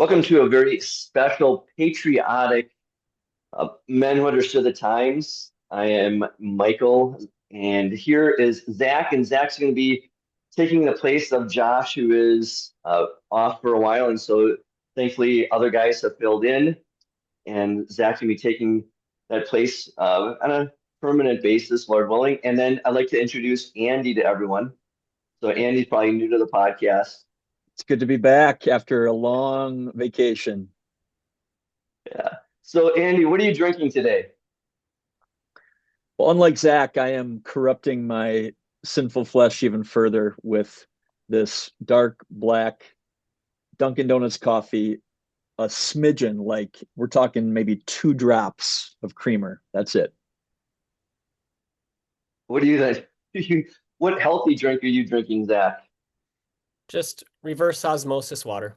Welcome to a very special, patriotic Men Who Understood the Times. I am Michael, and here is Zach, and Zach's going to be taking the place of Josh, who is off for a while, and so thankfully other guys have filled in, and Zach's going to be taking that place on a permanent basis, Lord willing. And then I'd like to introduce Andy to everyone. So Andy's probably new to the podcast. It's good to be back after a long vacation. Yeah. So Andy, what are you drinking today? Well, unlike Zach, I am corrupting my sinful flesh even further with this dark black Dunkin' Donuts coffee, a smidgen, like we're talking maybe 2 drops of creamer. That's it. What do you think? What healthy drink are you drinking, Zach? Just reverse osmosis water.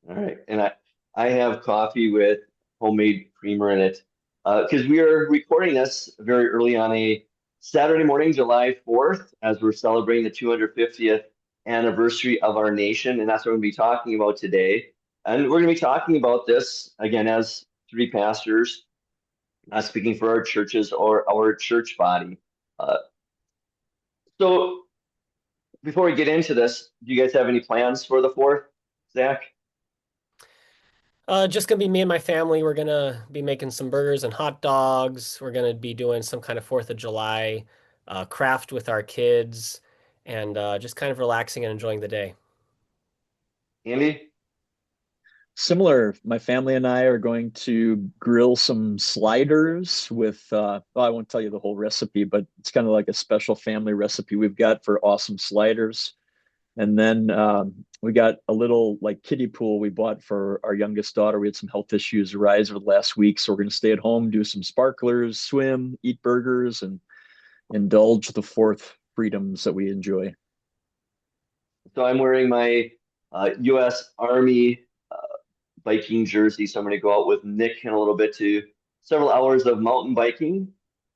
All right, and I have coffee with homemade creamer in it because we are recording this very early on a Saturday morning, July 4th, as we're celebrating the 250th anniversary of our nation, and that's what we're going to be talking about today. And we're going to be talking about this again as three pastors, not speaking for our churches or our church body. Uh, so before we get into this, do you guys have any plans for the 4th, Zach? Just gonna be me and my family. We're gonna be making some burgers and hot dogs. We're gonna be doing some kind of 4th of July craft with our kids and just kind of relaxing and enjoying the day. Andy? Similar, my family and I are going to grill some sliders with, well, I won't tell you the whole recipe, but it's kind of like a special family recipe we've got for awesome sliders. And then we got a little like kiddie pool we bought for our youngest daughter. We had some health issues arise over the last week, so we're going to stay at home, do some sparklers, swim, eat burgers, and indulge the fourth freedoms that we enjoy. So I'm wearing my U.S. Army biking jersey. So I'm going to go out with Nick in a little bit to several hours of mountain biking.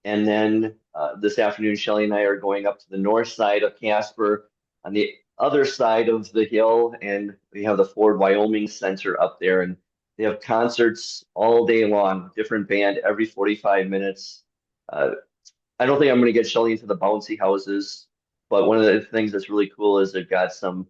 And then this afternoon, Shelly and I are going up to the north side of Casper on the other side of the hill. And we have the Ford Wyoming Center up there. And they have concerts all day long, different band every 45 minutes. Uh, I don't think I'm going to get Shelly into the bouncy houses, but one of the things that's really cool is they've got some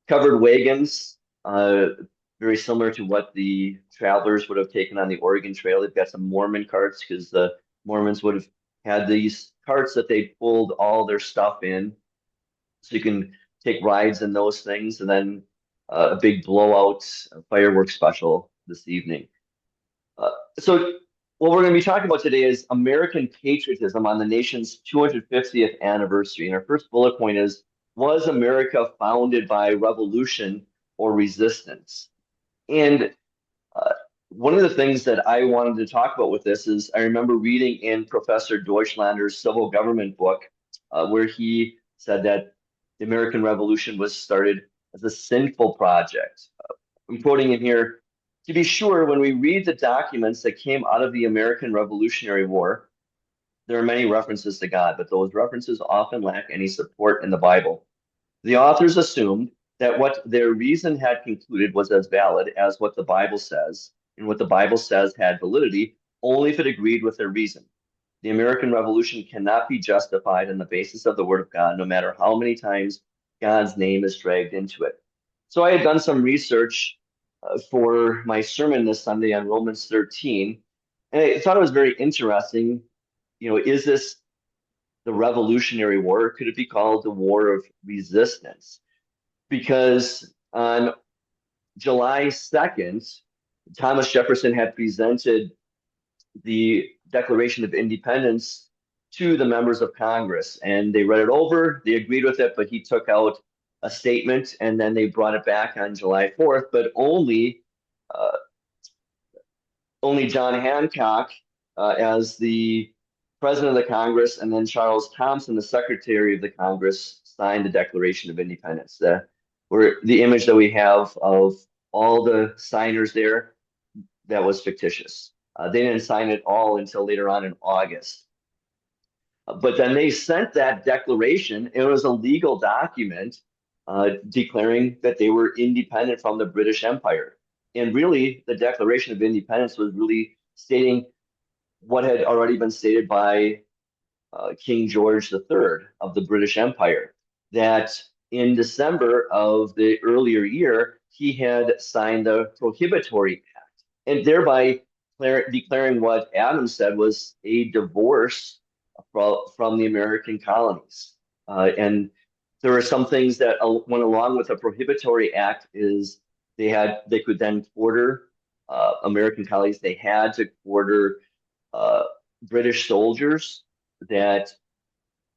covered wagons, very similar to what the travelers would have taken on the Oregon Trail. They've got some Mormon carts because the Mormons would have had these carts that they pulled all their stuff in, so you can take rides in those things, and then a big blowout fireworks special this evening. Uh, so what we're going to be talking about today is American patriotism on the nation's 250th anniversary. And our first bullet point is, was America founded by revolution or resistance? And uh, one of the things that I wanted to talk about with this is I remember reading in Professor Deutschlander's civil government book, where he said that the American Revolution was started as a sinful project. I'm quoting him here. To be sure, when we read the documents that came out of the American Revolutionary War, there are many references to God, but those references often lack any support in the Bible. The authors assumed that what their reason had concluded was as valid as what the Bible says, and what the Bible says had validity only if it agreed with their reason. The American Revolution cannot be justified on the basis of the Word of God, no matter how many times God's name is dragged into it. So I had done some research for my sermon this Sunday on Romans 13, and I thought it was very interesting. Is this the Revolutionary War? Could it be called the War of Resistance? Because on July 2nd, Thomas Jefferson had presented the Declaration of Independence to the members of Congress, and they read it over, they agreed with it, but he took out a statement, and then they brought it back on July 4th, but uh, only John Hancock, as the president of the Congress, and then Charles Thompson, the secretary of the Congress, signed the Declaration of Independence. Where the image that we have of all the signers there, that was fictitious. They didn't sign it all until later on in August. But then they sent that declaration. It was a legal document declaring that they were independent from the British Empire. And really, the Declaration of Independence was really stating what had already been stated by King George III of the British Empire, that in December of the earlier year, he had signed the Prohibitory Act, and thereby declaring what Adam said was a divorce from the American colonies. And there were some things that went along with the Prohibitory Act is they could then quarter American colonies. They had to quarter uh, British soldiers, that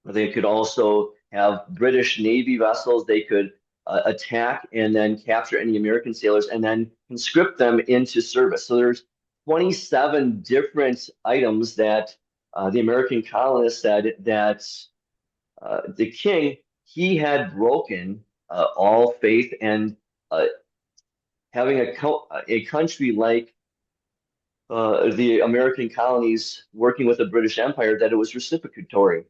they could also have British Navy vessels. They could attack and then capture any American sailors and then conscript them into service. So there's 27 different items that the American colonists said that the king, he had broken all faith, and uh, having a country like the American colonies working with the British Empire, that it was reciprocatory.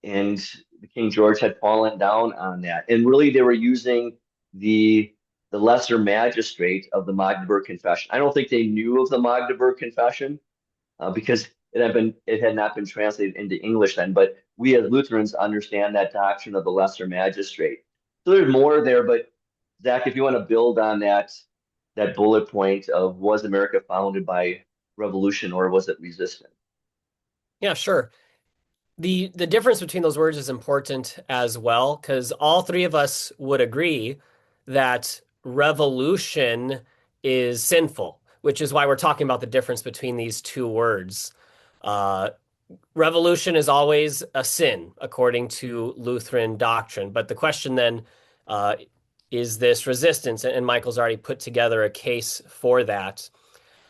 And King George had fallen down on that. And really, they were using the the lesser magistrate of the Magdeburg Confession. I don't think they knew of the Magdeburg Confession because it had not been translated into English then. But we as Lutherans understand that doctrine of the lesser magistrate. So there's more there, but Zach, if you want to build on that bullet point of was America founded by revolution or was it resistant? Yeah, sure. The difference between those words is important as well, because all three of us would agree that revolution is sinful, which is why we're talking about the difference between these two words. Uh, Revolution is always a sin, according to Lutheran doctrine. But the question then uh, is this resistance? And Michael's already put together a case for that.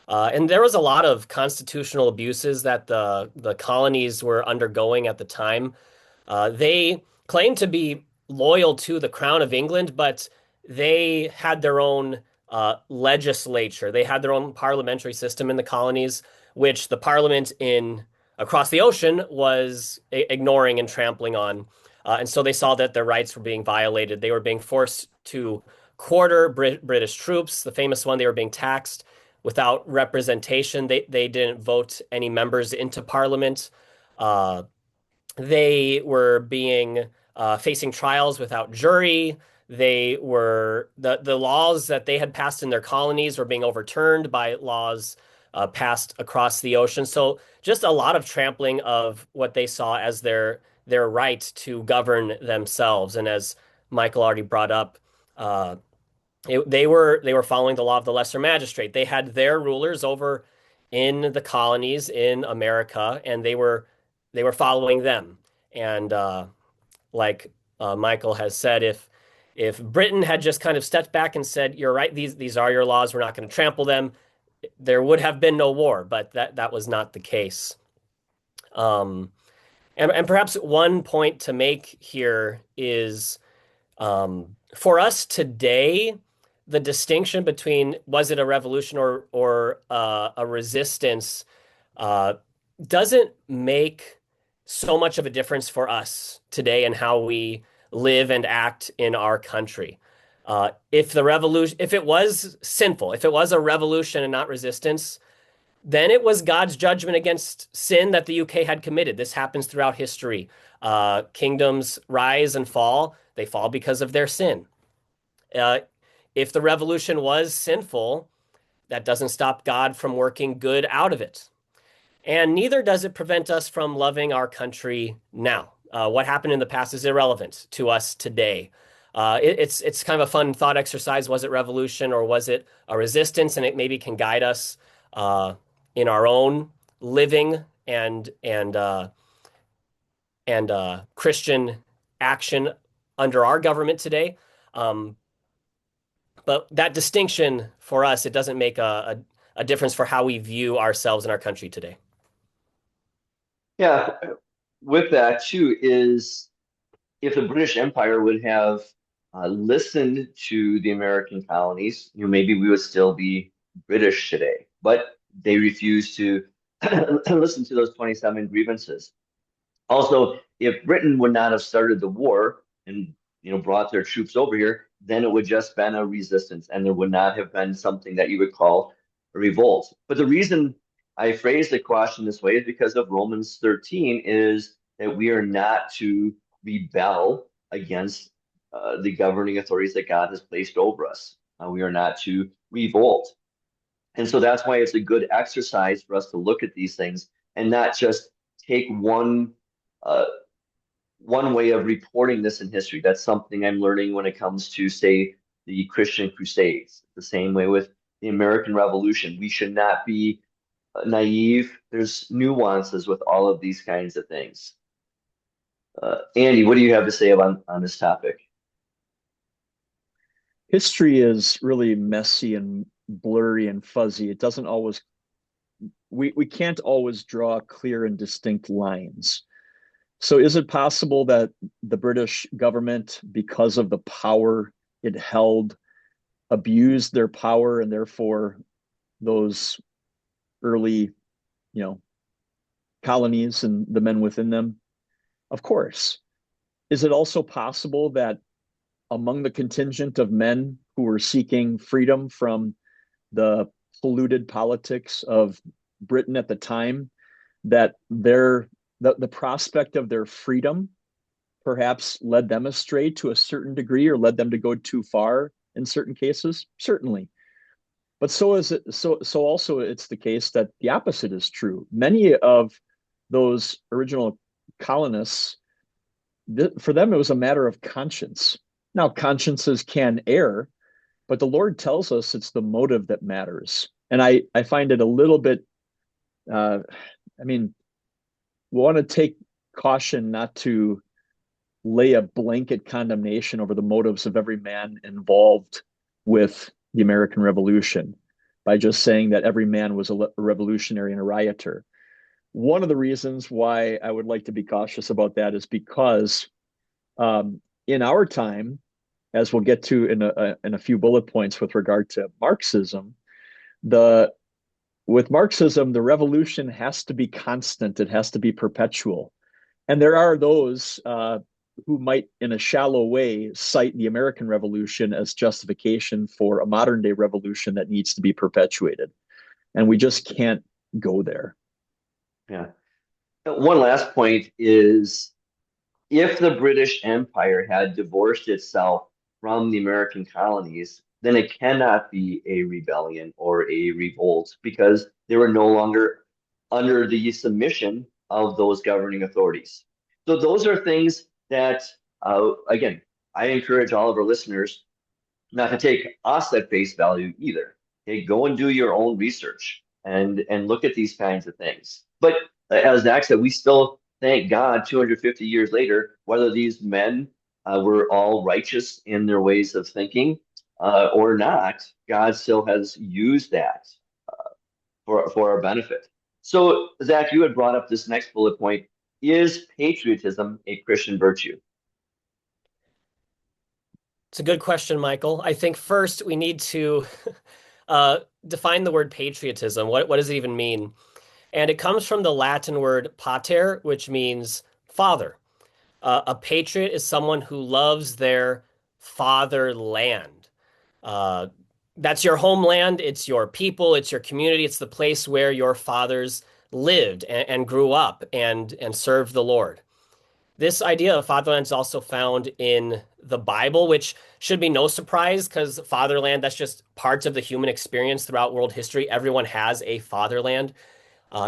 And there was a lot of constitutional abuses that the colonies were undergoing at the time. They claimed to be loyal to the Crown of England, but they had their own legislature. They had their own parliamentary system in the colonies, which the parliament in across the ocean was ignoring and trampling on. And so they saw that their rights were being violated. They were being forced to quarter British troops. The famous one, they were being taxed without representation. They didn't vote any members into parliament. Uh, they were being facing trials without jury. They were the laws that they had passed in their colonies were being overturned by laws passed across the ocean. So just a lot of trampling of what they saw as their right to govern themselves. And as Michael already brought up, uh, they were following the law of the lesser magistrate. They had their rulers over in the colonies in America, and they were following them. And like Michael has said, if Britain had just kind of stepped back and said, "You're right, these are your laws. We're not going to trample them," there would have been no war. But that was not the case. Um, and perhaps one point to make here is for us today, the distinction between was it a revolution or a resistance uh, doesn't make so much of a difference for us today and how we live and act in our country. If the revolution, if it was sinful, if it was a revolution and not resistance, then it was God's judgment against sin that the UK had committed. This happens throughout history. Kingdoms rise and fall. They fall because of their sin. Uh, if the revolution was sinful, that doesn't stop God from working good out of it. And neither does it prevent us from loving our country now. What happened in the past is irrelevant to us today. It's kind of a fun thought exercise. Was it revolution or was it a resistance? And it maybe can guide us in our own living and Christian action under our government today. Um, but that distinction for us, it doesn't make a difference for how we view ourselves and our country today. Yeah, with that too is if the British Empire would have listened to the American colonies, maybe we would still be British today. But they refused to listen to those 27 grievances. Also, if Britain would not have started the war, and brought their troops over here, then it would just been a resistance, and there would not have been something that you would call a revolt. But the reason I phrased the question this way is because of Romans 13 is that we are not to rebel against the governing authorities that God has placed over us. We are not to revolt. And so that's why it's a good exercise for us to look at these things and not just take uh, one way of reporting this in history. That's something I'm learning when it comes to, say, the Christian Crusades. The same way with the American Revolution. We should not be naive. There's nuances with all of these kinds of things. Andy, what do you have to say on this topic? History is really messy and blurry and fuzzy. It doesn't always, we can't always draw clear and distinct lines. So is it possible that the British government, because of the power it held, abused their power and therefore those early, you know, colonies and the men within them? Of course. Is it also possible that among the contingent of men who were seeking freedom from the polluted politics of Britain at the time, that the prospect of their freedom perhaps led them astray to a certain degree or led them to go too far in certain cases? Certainly. But so also it's the case that the opposite is true. Many of those original colonists, for them, it was a matter of conscience. Now, consciences can err, but the Lord tells us it's the motive that matters. And I find it a little bit, uh, I mean, we want to take caution not to lay a blanket condemnation over the motives of every man involved with the American Revolution by just saying that every man was a revolutionary and a rioter. One of the reasons why I would like to be cautious about that is because in our time, as we'll get to in a few bullet points with regard to Marxism, the with Marxism, the revolution has to be constant. It has to be perpetual. And there are those who might, in a shallow way, cite the American Revolution as justification for a modern day revolution that needs to be perpetuated. And we just can't go there. Yeah. One last point is if the British Empire had divorced itself from the American colonies, then it cannot be a rebellion or a revolt because they were no longer under the submission of those governing authorities. So those are things that, again, I encourage all of our listeners not to take us at face value either. Okay, go and do your own research and look at these kinds of things. But as Zach said, we still thank God 250 years later, whether these men were all righteous in their ways of thinking or not, God still has used that for our benefit. So, Zach, you had brought up this next bullet point. Is patriotism a Christian virtue? It's a good question, Michael. I think first we need to define the word patriotism. What does it even mean? And it comes from the Latin word pater, which means father. A patriot is someone who loves their fatherland. Uh, that's your homeland, it's your people, it's your community, it's the place where your fathers lived and grew up and served the Lord. This idea of fatherland is also found in the Bible, which should be no surprise because fatherland, that's just parts of the human experience throughout world history. Everyone has a fatherland.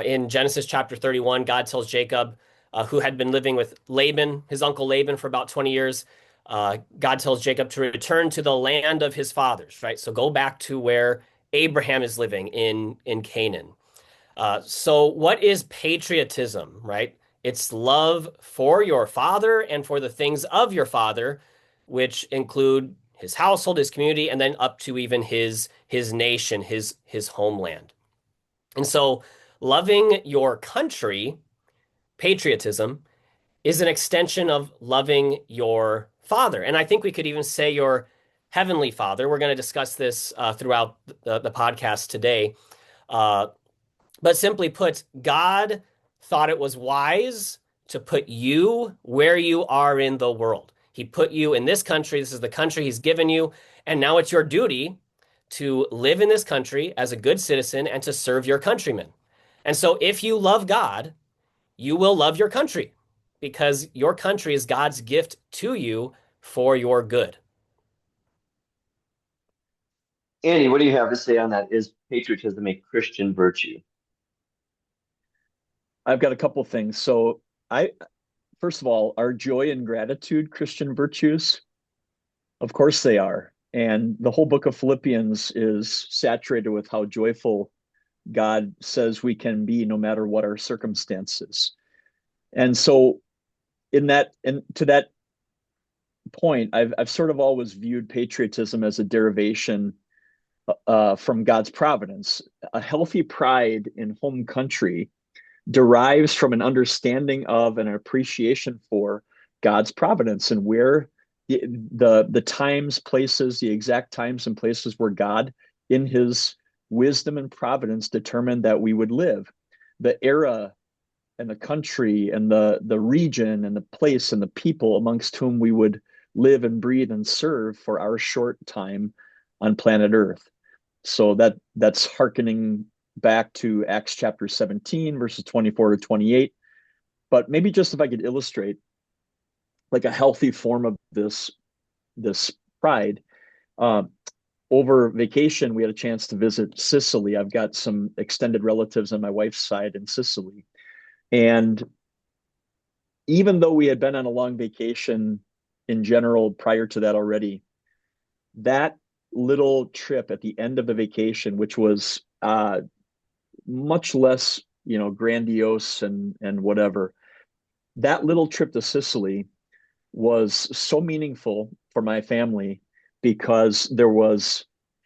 In Genesis chapter 31, God tells Jacob, who had been living with Laban, his uncle Laban, for about 20 years, God tells Jacob to return to the land of his fathers, right? So go back to where Abraham is living in Canaan. So what is patriotism, right? It's love for your father and for the things of your father, which include his household, his community, and then up to even his nation, his homeland. And so loving your country, patriotism, is an extension of loving your father. And I think we could even say your heavenly father. We're going to discuss this throughout the podcast today. Uh, but simply put, God thought it was wise to put you where you are in the world. He put you in this country. This is the country he's given you. And now it's your duty to live in this country as a good citizen and to serve your countrymen. And so if you love God, you will love your country because your country is God's gift to you for your good. Andy, what do you have to say on that? Is patriotism a Christian virtue? I've got a couple things. So I first of all, are joy and gratitude Christian virtues? Of course they are. And the whole book of Philippians is saturated with how joyful God says we can be no matter what our circumstances. And so in that and to that point, I've sort of always viewed patriotism as a derivation from God's providence. A healthy pride in home country derives from an understanding of and an appreciation for God's providence and where the times, places, the exact times and places where God, in His wisdom and providence, determined that we would live. The era and the country and the region and the place and the people amongst whom we would live and breathe and serve for our short time on planet Earth. So that's hearkening back to Acts chapter 17, verses 24 to 28. But maybe just if I could illustrate like a healthy form of this pride. Uh, Over vacation, we had a chance to visit Sicily. I've got some extended relatives on my wife's side in Sicily. And even though we had been on a long vacation in general prior to that already, that little trip at the end of the vacation, which was much less, grandiose and whatever, that little trip to Sicily was so meaningful for my family because there was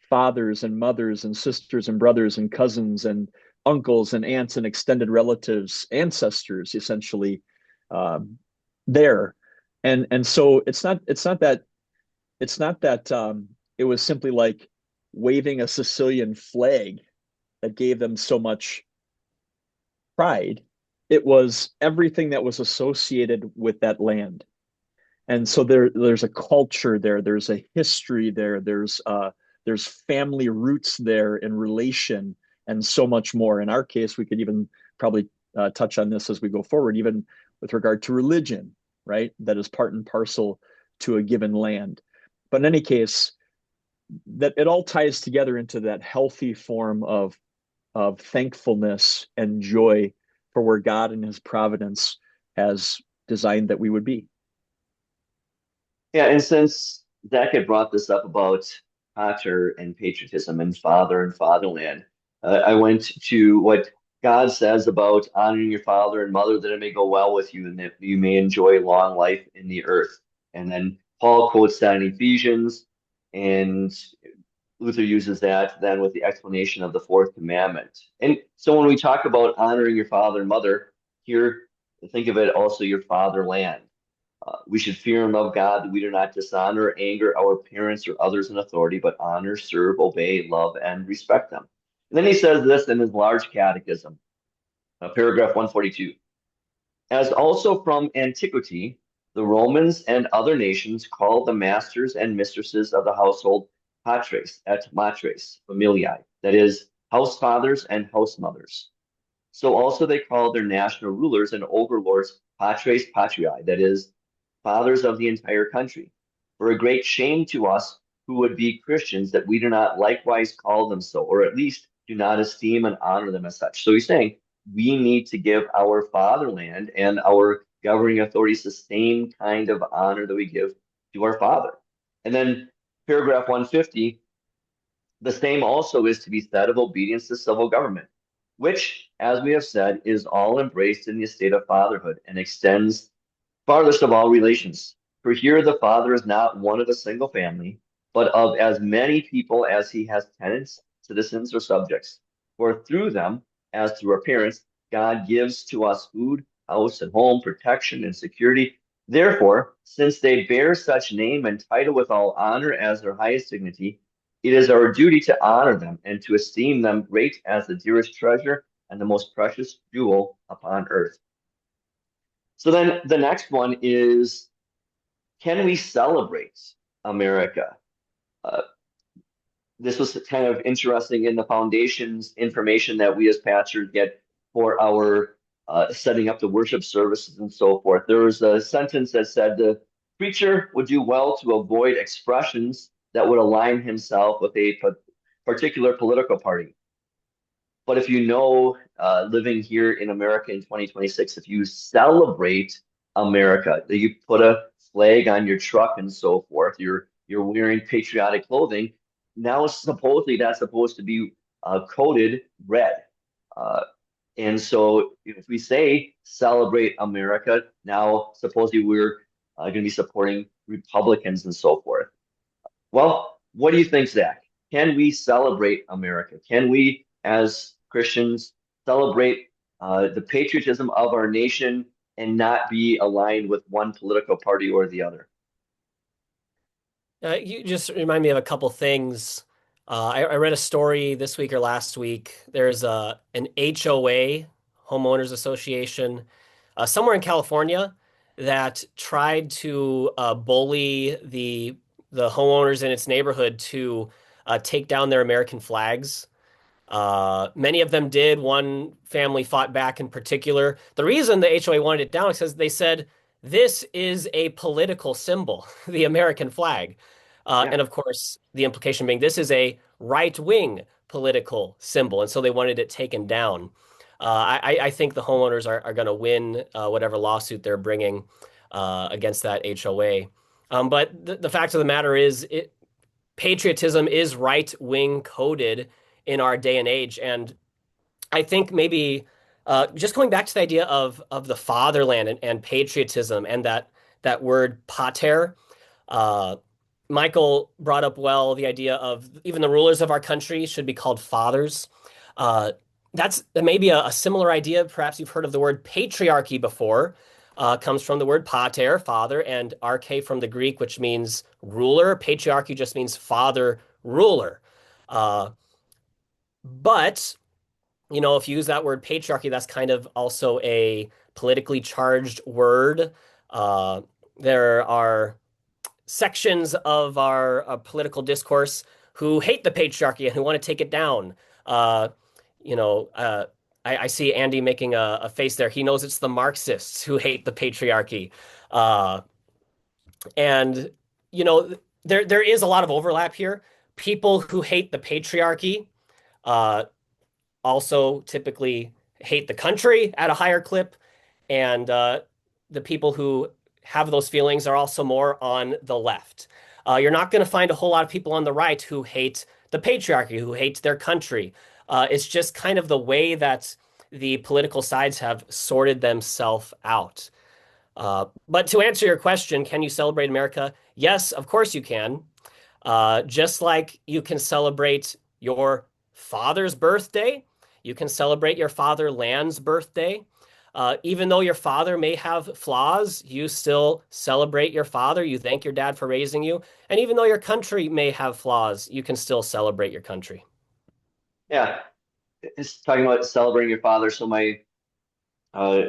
fathers and mothers and sisters and brothers and cousins and uncles and aunts and extended relatives, ancestors, essentially, um, there. And so it's not that it was simply like waving a Sicilian flag that gave them so much pride. It was everything that was associated with that land. And so there's a culture there, there's a history there, there's family roots there and relation and so much more. In our case, we could even probably touch on this as we go forward, even with regard to religion, right? That is part and parcel to a given land. But in any case, that it all ties together into that healthy form of thankfulness and joy for where God and His providence has designed that we would be. Yeah, and since Zach had brought this up about Pater and patriotism and father and fatherland, I went to what God says about honoring your father and mother that it may go well with you and that you may enjoy long life in the earth. And then Paul quotes that in Ephesians, and Luther uses that then with the explanation of the fourth commandment. And so when we talk about honoring your father and mother, here, think of it also your fatherland. We should fear and love God that we do not dishonor or anger our parents or others in authority, but honor, serve, obey, love, and respect them. And then he says this in his large catechism, paragraph 142. As also from antiquity, the Romans and other nations called the masters and mistresses of the household patres et matres familiae, that is, house fathers and house mothers. So also they called their national rulers and overlords patres patriae, that is, fathers of the entire country. For a great shame to us who would be Christians that we do not likewise call them so, or at least do not esteem and honor them as such. So he's saying we need to give our fatherland and our governing authorities the same kind of honor that we give to our father. And then paragraph 150, the same also is to be said of obedience to civil government, which, as we have said, is all embraced in the estate of fatherhood and extends farthest of all relations. For here the father is not one of a single family, but of as many people as he has tenants, citizens, or subjects. For through them, as through our parents, God gives to us food, house, and home, protection, and security. Therefore, since they bear such name and title with all honor as their highest dignity, it is our duty to honor them and to esteem them great as the dearest treasure and the most precious jewel upon earth. So then the next one is Can we celebrate America? Uh, this was kind of interesting in the foundation's information that we as pastors get for our setting up the worship services and so forth. There was a sentence that said the preacher would do well to avoid expressions that would align himself with a particular political party. But if you know, living here in America in 2026, if you celebrate America, that you put a flag on your truck and so forth, you're wearing patriotic clothing. Now, supposedly, that's supposed to be coded red. Uh, and so, if we say celebrate America, now supposedly we're going to be supporting Republicans and so forth. Well, what do you think, Zach? Can we celebrate America? Can we, as Christians, celebrate the patriotism of our nation and not be aligned with one political party or the other? You just remind me of a couple things. I read a story this week or last week. There's an HOA, Homeowners Association, somewhere in California that tried to bully the homeowners in its neighborhood to take down their American flags. Many of them did. One family fought back in particular. The reason the HOA wanted it down is because they said this is a political symbol, the American flag. Yeah, And of course, the implication being this is a right-wing political symbol. And so they wanted it taken down. I think the homeowners are going to win whatever lawsuit they're bringing against that HOA. But the fact of the matter is, patriotism is right-wing coded in our day and age. And I think maybe just going back to the idea of the fatherland and patriotism and that word pater. Uh, Michael brought up well the idea of even the rulers of our country should be called fathers. Uh, that's maybe a similar idea. Perhaps you've heard of the word patriarchy before. Comes from the word pater, father, and arche from the Greek, which means ruler. Patriarchy just means father, ruler. Uh, but if you use that word patriarchy, that's kind of also a politically charged word. There are sections of our political discourse who hate the patriarchy and who want to take it down. Uh, you know, uh, I see Andy making a face there. He knows it's the Marxists who hate the patriarchy. Uh, and, there is a lot of overlap here. People who hate the patriarchy uh, also typically hate the country at a higher clip. And the people who have those feelings are also more on the left. You're not going to find a whole lot of people on the right who hate the patriarchy, who hate their country. It's just kind of the way that the political sides have sorted themselves out. But to answer your question, can you celebrate America? Yes, of course you can. Just like you can celebrate your father's birthday, you can celebrate your fatherland's birthday. Even though your father may have flaws, you still celebrate your father. You thank your dad for raising you. And even though your country may have flaws, you can still celebrate your country. yeah. It's talking about celebrating your father. So my uh,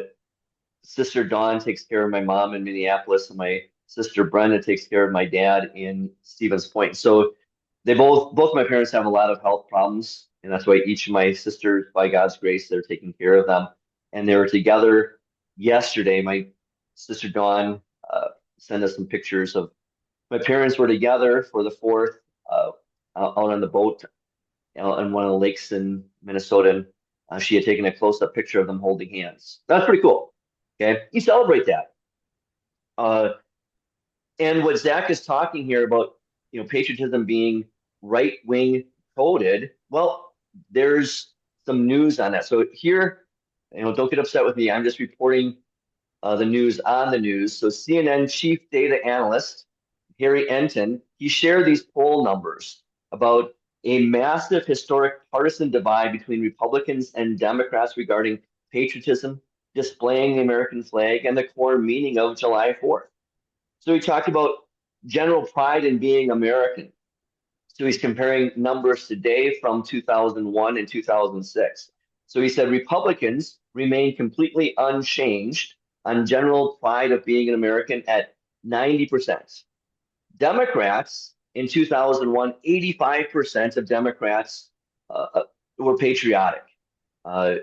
sister Dawn takes care of my mom in Minneapolis, and my sister Brenda takes care of my dad in Stevens Point. So they both my parents have a lot of health problems, and that's why each of my sisters, by God's grace, they're taking care of them. And they were together yesterday. My sister Dawn sent us some pictures of my parents were together for the fourth out on the boat on one of the lakes in Minnesota. And she had taken a close-up picture of them holding hands. That's pretty cool. Okay, you celebrate that. Uh, and what Zach is talking here about, patriotism being right-wing coded. Well, there's some news on that. So here, don't get upset with me. I'm just reporting the news on the news. So CNN chief data analyst Harry Enton, he shared these poll numbers about a massive historic partisan divide between Republicans and Democrats regarding patriotism, displaying the American flag, and the core meaning of July 4th. So he talked about general pride in being American. So he's comparing numbers today from 2001 and 2006. So he said Republicans remain completely unchanged on general pride of being an American at 90%. Democrats in 2001, 85% of Democrats were patriotic. Uh,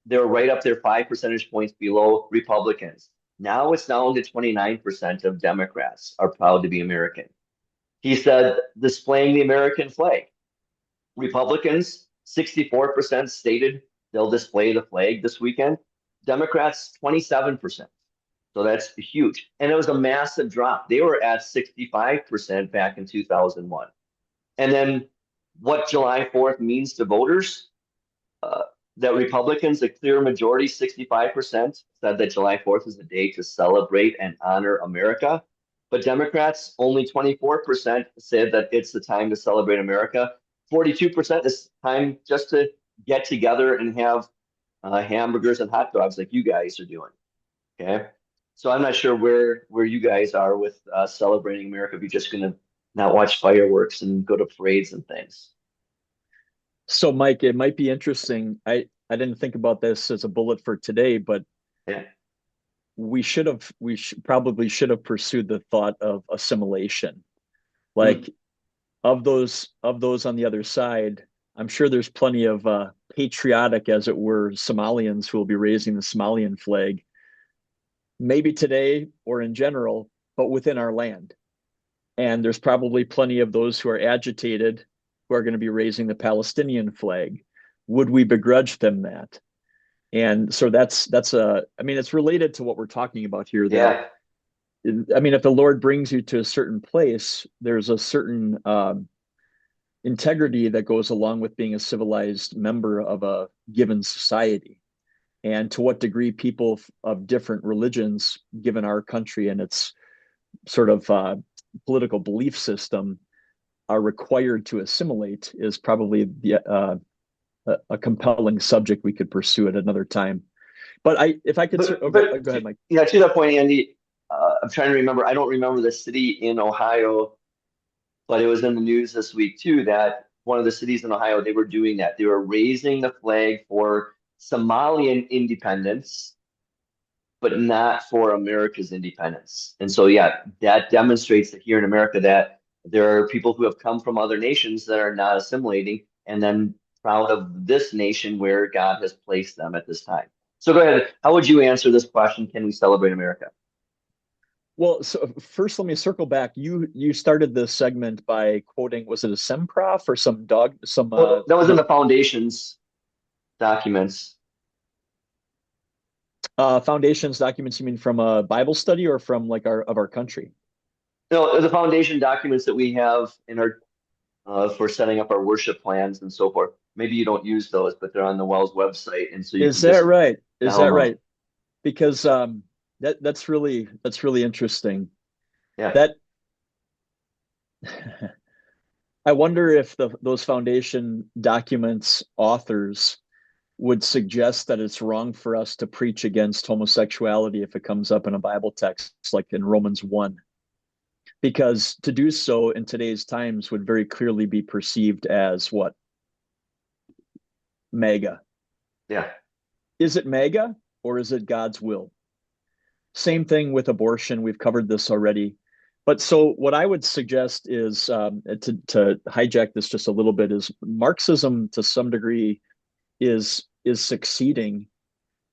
they were right up there, 5 percentage points below Republicans. Now it's down to 29% of Democrats are proud to be American. He said displaying the American flag. Republicans, 64% stated they'll display the flag this weekend. Democrats, 27%. So that's huge. And it was a massive drop. They were at 65% back in 2001. And then what July 4th means to voters, uh, that Republicans, a clear majority, 65%, said that July 4th is a day to celebrate and honor America. But Democrats, only 24% said that it's the time to celebrate America. 42% is time just to get together and have hamburgers and hot dogs like you guys are doing. Okay. So I'm not sure where you guys are with celebrating America. If you're just going to not watch fireworks and go to parades and things. So, Mike, it might be interesting. I didn't think about this as a bullet for today, but Yeah. probably should have pursued the thought of assimilation. Mm. Like of those on the other side, I'm sure there's plenty of patriotic, as it were, Somalians who will be raising the Somalian flag, maybe today or in general, but within our land. And there's probably plenty of those who are agitated who are going to be raising the Palestinian flag. Would we begrudge them that? And so I mean, it's related to what we're talking about here that, Yeah. I mean, if the Lord brings you to a certain place, there's a certain integrity that goes along with being a civilized member of a given society. And to what degree people of different religions, given our country and its sort of political belief system, are required to assimilate is probably a compelling subject we could pursue at another time. But if I could, go ahead, Mike. Yeah, to that point, Andy, I'm trying to remember. I don't remember the city in Ohio, but it was in the news this week too that one of the cities in Ohio, they were doing that. They were raising the flag for Somalian independence, but not for America's independence. And so, yeah, that demonstrates that here in America that there are people who have come from other nations that are not assimilating and then proud of this nation where God has placed them at this time. So go ahead. How would you answer this question? Can we celebrate America? Well, so first, let me circle back. You started this segment by quoting, was it a semprof or some dog, some Well, that was in the foundation's documents. foundations documents? You mean from a Bible study or from like our country? No, the foundation documents that we have in our for setting up our worship plans and so forth. Maybe you don't use those, but they're on the Wells website, and so you Is can that just right? Is that download. right? Because that's really interesting. Yeah. That I wonder if those foundation documents authors would suggest that it's wrong for us to preach against homosexuality if it comes up in a Bible text, like in Romans 1, because to do so in today's times would very clearly be perceived as what? Mega. Yeah. Is it mega or is it God's will? Same thing with abortion. We've covered this already. But so what I would suggest is to hijack this just a little bit is Marxism to some degree is succeeding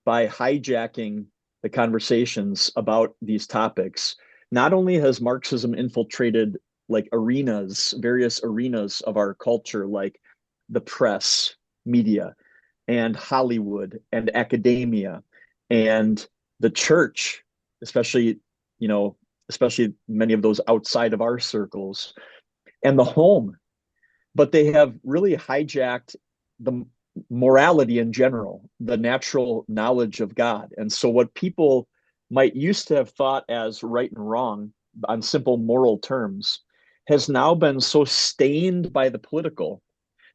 by hijacking the conversations about these topics. Not only has Marxism infiltrated like arenas, various arenas of our culture, like the press, media, and Hollywood and academia and the church, especially, you know, especially many of those outside of our circles, and the home, but they have really hijacked the morality in general, the natural knowledge of God. And so, what people might used to have thought as right and wrong on simple moral terms has now been so stained by the political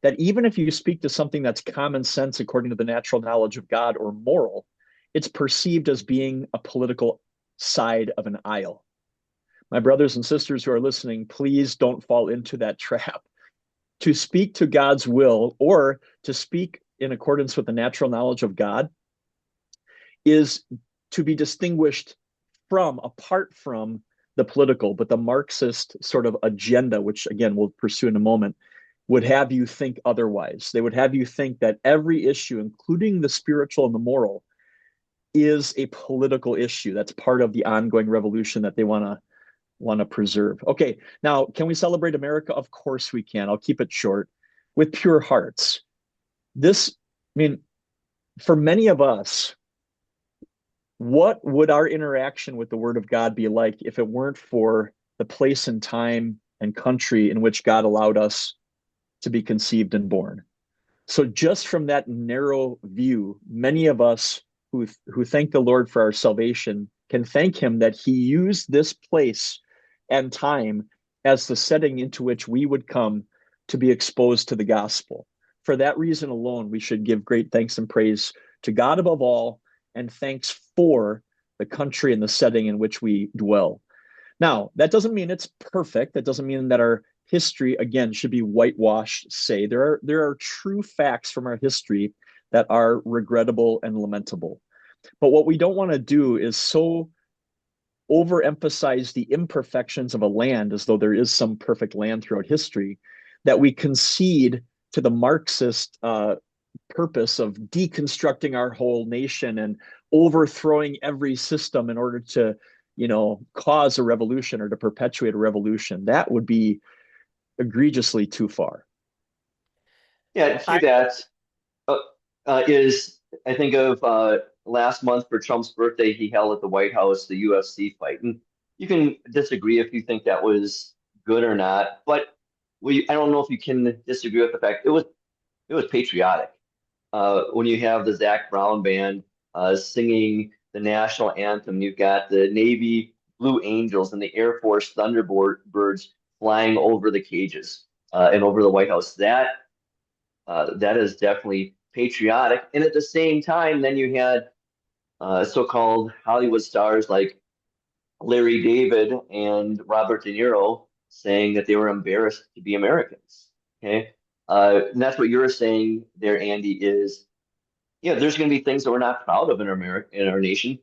that even if you speak to something that's common sense according to the natural knowledge of God or moral, it's perceived as being a political side of an aisle. My brothers and sisters who are listening, please don't fall into that trap. To speak to God's will or to speak in accordance with the natural knowledge of God is to be distinguished from, apart from the political, but the Marxist sort of agenda, which again we'll pursue in a moment, would have you think otherwise. They would have you think that every issue, including the spiritual and the moral, is a political issue. That's part of the ongoing revolution that they want to preserve. Okay, now can we celebrate America? Of course we can. I'll keep it short. With pure hearts. This, I mean, for many of us, what would our interaction with the Word of God be like if it weren't for the place and time and country in which God allowed us to be conceived and born? So, just from that narrow view, many of us who thank the Lord for our salvation can thank Him that He used this place and time as the setting into which we would come to be exposed to the gospel. For that reason alone, we should give great thanks and praise to God above all, and thanks for the country and the setting in which we dwell. Now, that doesn't mean it's perfect. That doesn't mean that our history, again, should be whitewashed, say. There are true facts from our history that are regrettable and lamentable. But what we don't want to do is so overemphasize the imperfections of a land as though there is some perfect land throughout history that we concede to the Marxist purpose of deconstructing our whole nation and overthrowing every system in order to, cause a revolution or to perpetuate a revolution. That would be egregiously too far. Yeah, to I, that uh, is I think of last month for Trump's birthday, he held at the White House the UFC fight, and you can disagree if you think that was good or not, but I don't know if you can disagree with the fact it was patriotic. When you have the Zach Brown band singing the national anthem, you've got the Navy Blue Angels and the Air Force Thunderbirds flying over the cages and over the White House. That is definitely patriotic. And at the same time, then you had so-called Hollywood stars like Larry David and Robert De Niro saying that they were embarrassed to be Americans. Okay. And that's what you're saying there, Andy, is yeah, there's going to be things that we're not proud of in our nation.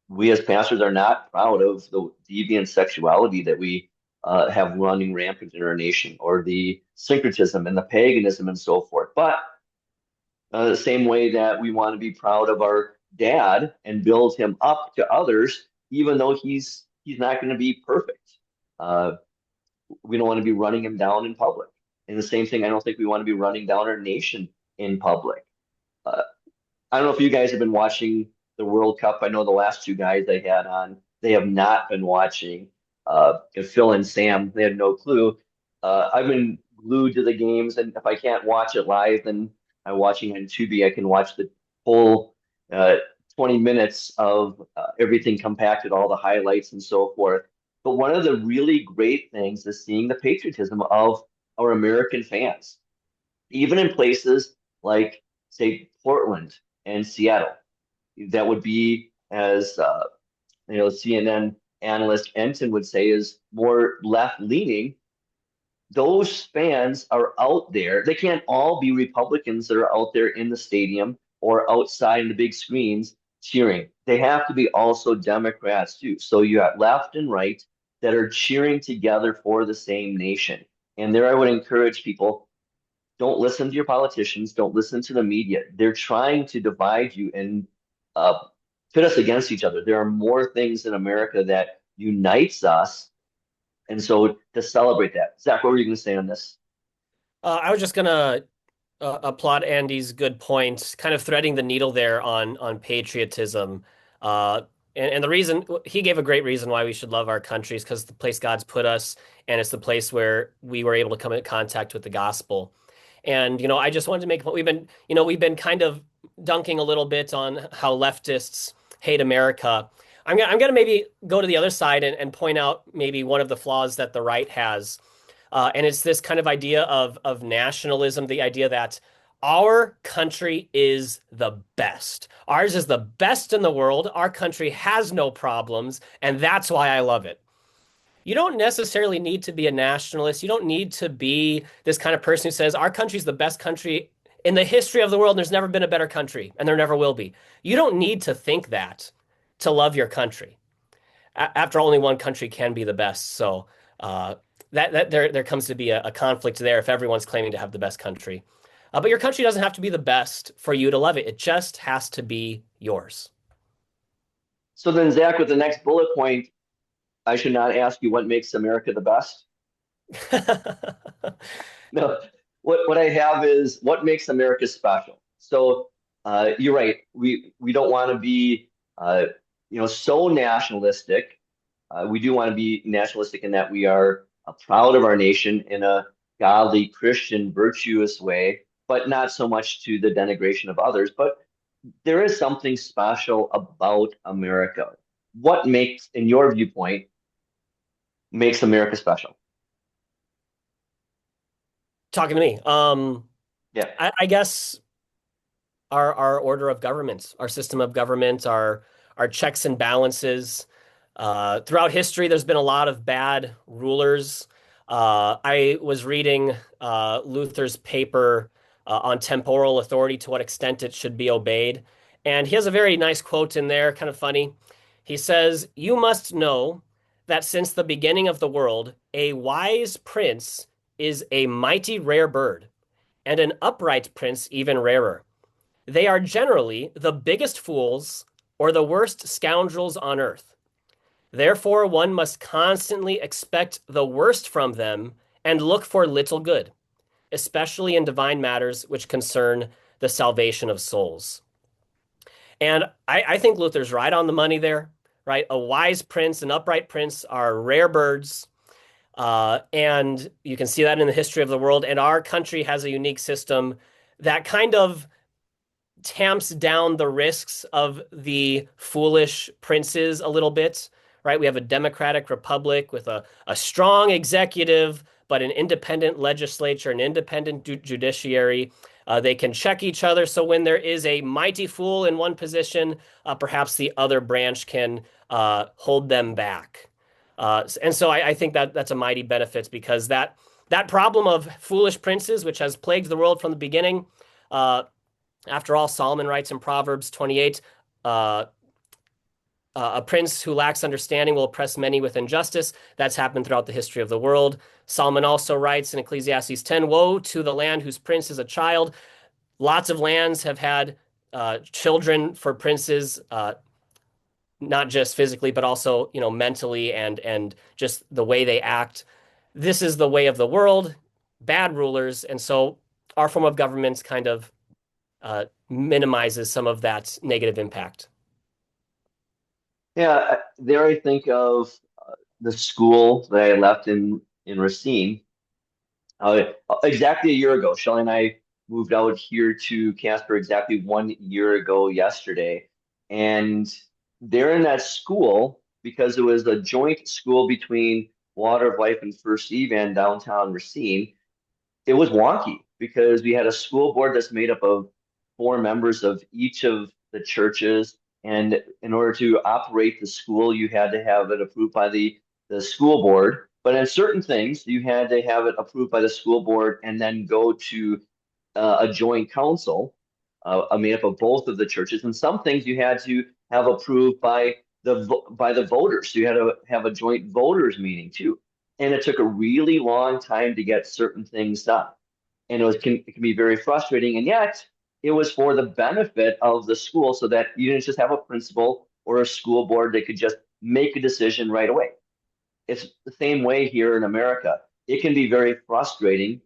We as pastors are not proud of the deviant sexuality that we have running rampant in our nation, or the syncretism and the paganism and so forth. But the same way that we want to be proud of our dad and build him up to others, even though he's not going to be perfect. Uh, we don't want to be running him down in public. And the same thing, I don't think we want to be running down our nation in public. Uh, I don't know if you guys have been watching the World Cup. I know the last two guys they had on, they have not been watching. Phil and Sam, they had no clue. I've been glued to the games, and if I can't watch it live, then I'm watching on Tubi. I can watch the whole 20 minutes of everything compacted, all the highlights and so forth. But one of the really great things is seeing the patriotism of our American fans, even in places like, say, Portland and Seattle. That would be, as CNN analyst Enton would say, is more left leaning. Those fans are out there. They can't all be Republicans that are out there in the stadium or outside in the big screens cheering. They have to be also Democrats too. So you got left and right that are cheering together for the same nation. And there I would encourage people, don't listen to your politicians, don't listen to the media. They're trying to divide you and uh, pit us against each other. There are more things in America that unites us, and so to celebrate that. Zach, what were you going to say on this? I was just gonna applaud Andy's good point, kind of threading the needle there on patriotism. Uh, and the reason he gave a great reason why we should love our country is because the place God's put us, and it's the place where we were able to come in contact with the gospel. And I just wanted to make we've been kind of dunking a little bit on how leftists hate America. I'm gonna maybe go to the other side and point out maybe one of the flaws that the right has. And it's this kind of idea of nationalism, the idea that our country is the best. Ours is the best in the world. Our country has no problems, and that's why I love it. You don't necessarily need to be a nationalist. You don't need to be this kind of person who says our country's the best country in the history of the world, and there's never been a better country, and there never will be. You don't need to think that to love your country. after all, only one country can be the best. So that there comes to be a conflict there if everyone's claiming to have the best country. But your country doesn't have to be the best for you to love it. It just has to be yours. So then, Zach, with the next bullet point, I should not ask you what makes America the best. No, what I have is what makes America special. So you're right. We don't want to be so nationalistic. We do want to be nationalistic in that we are proud of our nation in a godly, Christian, virtuous way, but not so much to the denigration of others. But there is something special about America. What makes, in your viewpoint, makes America special? Talking to me. Yeah. I guess our order of government, our system of government, our checks and balances. Throughout history, there's been a lot of bad rulers. I was reading Luther's paper on temporal authority, to what extent it should be obeyed. And he has a very nice quote in there, kind of funny. He says, "You must know that since the beginning of the world, a wise prince is a mighty rare bird, and an upright prince even rarer. They are generally the biggest fools or the worst scoundrels on earth. Therefore, one must constantly expect the worst from them and look for little good, especially in divine matters which concern the salvation of souls." And I think Luther's right on the money there, right? A wise prince, an upright prince are rare birds. And you can see that in the history of the world. And our country has a unique system that kind of tamps down the risks of the foolish princes a little bit, right? We have a democratic republic with a strong executive, but an independent legislature, an independent judiciary. They can check each other. So when there is a mighty fool in one position, perhaps the other branch can hold them back. And so I think that that's a mighty benefit, because that problem of foolish princes, which has plagued the world from the beginning, after all, Solomon writes in Proverbs 28, uh, a prince who lacks understanding will oppress many with injustice. That's happened throughout the history of the world. Solomon also writes in Ecclesiastes 10, "Woe to the land whose prince is a child." Lots of lands have had children for princes, not just physically, but also, mentally and just the way they act. This is the way of the world, bad rulers, and so our form of government kind of minimizes some of that negative impact. Yeah, there I think of the school that I left in Racine exactly a year ago. Shelly and I moved out here to Casper exactly 1 year ago yesterday, and they're in that school because it was a joint school between Water of Life and First Evan downtown Racine. It was wonky because we had a school board that's made up of four members of each of the churches. And in order to operate the school, you had to have it approved by the school board. But in certain things, you had to have it approved by the school board and then go to a joint council made up of both of the churches. And some things you had to have approved by the voters. So you had to have a joint voters meeting too. And it took a really long time to get certain things done. And it can be very frustrating. And yet, it was for the benefit of the school, so that you didn't just have a principal or a school board that could just make a decision right away. It's the same way here in America. It can be very frustrating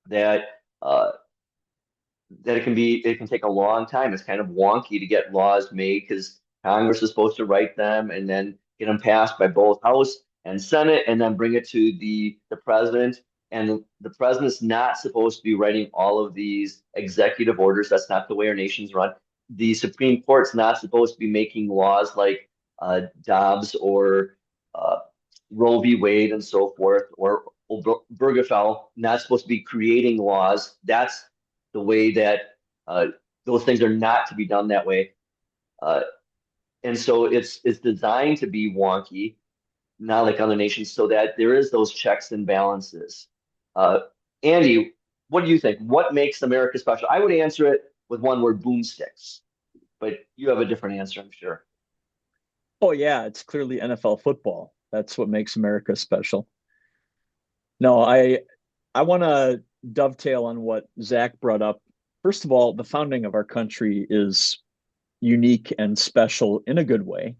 that uh, it can take a long time. It's kind of wonky to get laws made because Congress is supposed to write them and then get them passed by both House and Senate and then bring it to the president. And the president's not supposed to be writing all of these executive orders. That's not the way our nation's run. The Supreme Court's not supposed to be making laws like Dobbs or uh, Roe v. Wade and so forth, or Obergefell, not supposed to be creating laws. That's the way that those things are not to be done that way. Uh, and so it's designed to be wonky, not like other nations, so that there is those checks and balances. Uh, Andy, what do you think? What makes America special? I would answer it with one word: boomsticks. But you have a different answer, I'm sure. Oh yeah, it's clearly NFL football. That's what makes America special. No, I want to dovetail on what Zach brought up. First of all, the founding of our country is unique and special in a good way.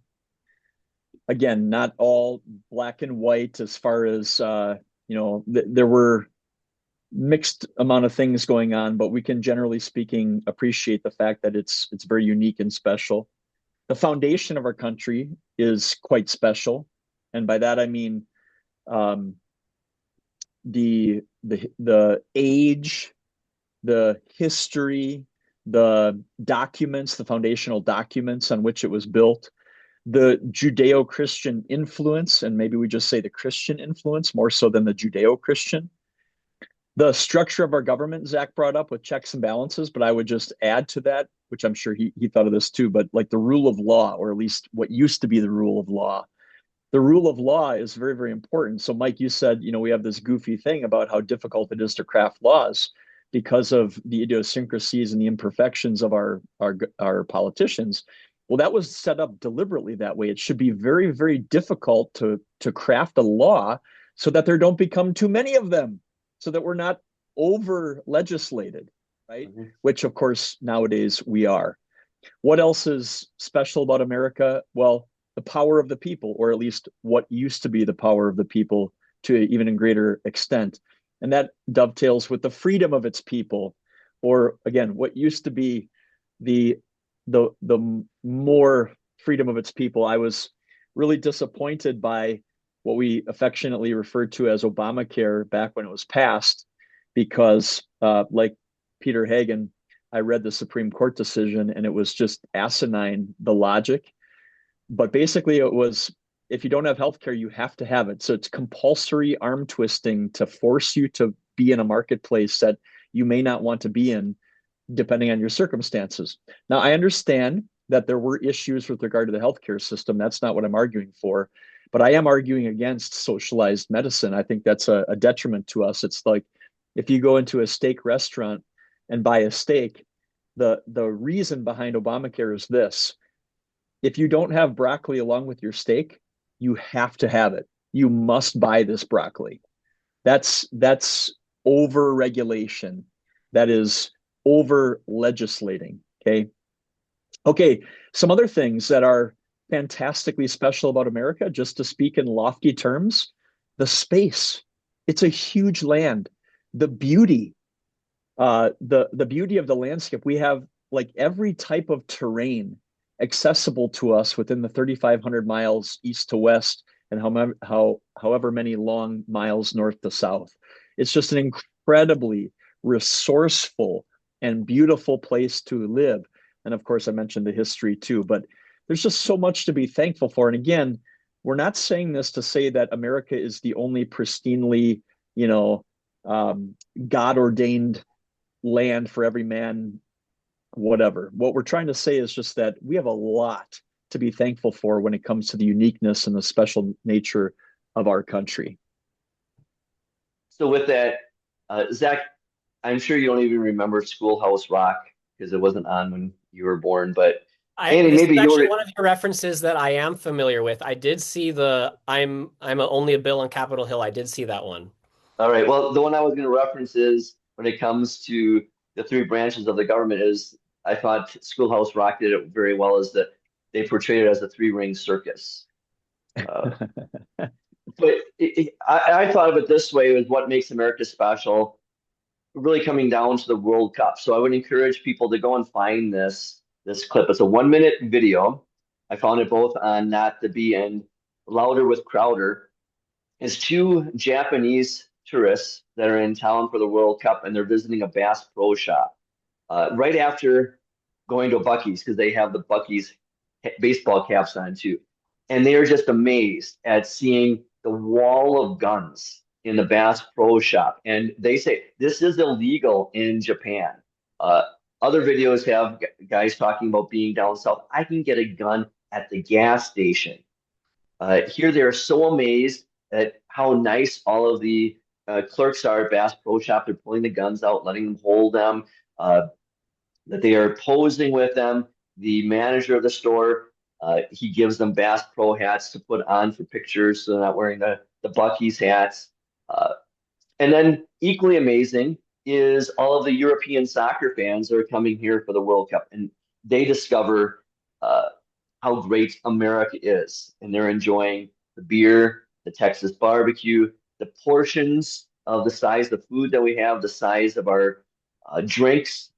Again, not all black and white as far as there were mixed amount of things going on, but we can generally speaking appreciate the fact that it's very unique and special. The foundation of our country is quite special, and by that I mean um, the age, the history, the documents, the foundational documents on which it was built, the Judeo-Christian influence, and maybe we just say the Christian influence more so than the Judeo-Christian. The structure of our government, Zach brought up with checks and balances, but I would just add to that, which I'm sure he thought of this too, but like the rule of law, or at least what used to be the rule of law. The rule of law is very, very important. So, Mike, you said, we have this goofy thing about how difficult it is to craft laws because of the idiosyncrasies and the imperfections of our politicians. Well, that was set up deliberately that way. It should be very, very difficult to craft a law so that there don't become too many of them, so that we're not over legislated, right? Mm-hmm. Which, of course, nowadays we are. What else is special about America? Well, the power of the people, or at least what used to be the power of the people to even a greater extent. And that dovetails with the freedom of its people, or again, what used to be the the more freedom of its people. I was really disappointed by what we affectionately referred to as Obamacare back when it was passed, because like Peter Hagen, I read the Supreme Court decision and it was just asinine, the logic. But basically, it was, if you don't have healthcare, you have to have it. So it's compulsory arm twisting to force you to be in a marketplace that you may not want to be in, depending on your circumstances. Now, I understand that there were issues with regard to the healthcare system. That's not what I'm arguing for. But I am arguing against socialized medicine. I think that's a detriment to us. It's like if you go into a steak restaurant and buy a steak, the reason behind Obamacare is this: if you don't have broccoli along with your steak, you have to have it. You must buy this broccoli. That's over regulation. That is over legislating. Okay. Okay. Some other things that are fantastically special about America, just to speak in lofty terms: the space. It's a huge land. The beauty, the beauty of the landscape. We have like every type of terrain accessible to us within the 3,500 miles east to west, and however many long miles north to south. It's just an incredibly resourceful and beautiful place to live. And of course, I mentioned the history too, but there's just so much to be thankful for. And again, we're not saying this to say that America is the only pristinely, God ordained land for every man, whatever. What we're trying to say is just that we have a lot to be thankful for when it comes to the uniqueness and the special nature of our country. So with that, Zach, I'm sure you don't even remember Schoolhouse Rock because it wasn't on when you were born. But Andy, This is maybe you actually were. one of your references that I am familiar with. I did see the only a bill on Capitol Hill. I did see that one. All right. Well, the one I was going to reference is when it comes to the three branches of the government is I thought Schoolhouse Rock did it very well, is that they portrayed it as a three-ring circus. Uh, but I thought of it this way: is what makes America special, really coming down to the World Cup. So I would encourage people to go and find this clip. It's a 1 minute video. I found it both on Not the Bee and Louder with Crowder. It's two Japanese tourists that are in town for the World Cup, and they're visiting a Bass Pro Shop right after going to Bucky's, because they have the Bucky's baseball caps on too. And they are just amazed at seeing the wall of guns in the Bass Pro Shop. And they say this is illegal in Japan. Uh, Other videos have guys talking about being down south. I can get a gun at the gas station. Here they're so amazed at how nice all of the clerks are at Bass Pro Shop. They're pulling the guns out, letting them hold them, that they are posing with them. The manager of the store He gives them Bass Pro hats to put on for pictures, so they're not wearing the Bucky's hats. Uh, and then equally amazing is all of the European soccer fans that are coming here for the World Cup, and they discover uh, how great America is, and they're enjoying the beer, the Texas barbecue, the portions of the size of food that we have, the size of our drinks.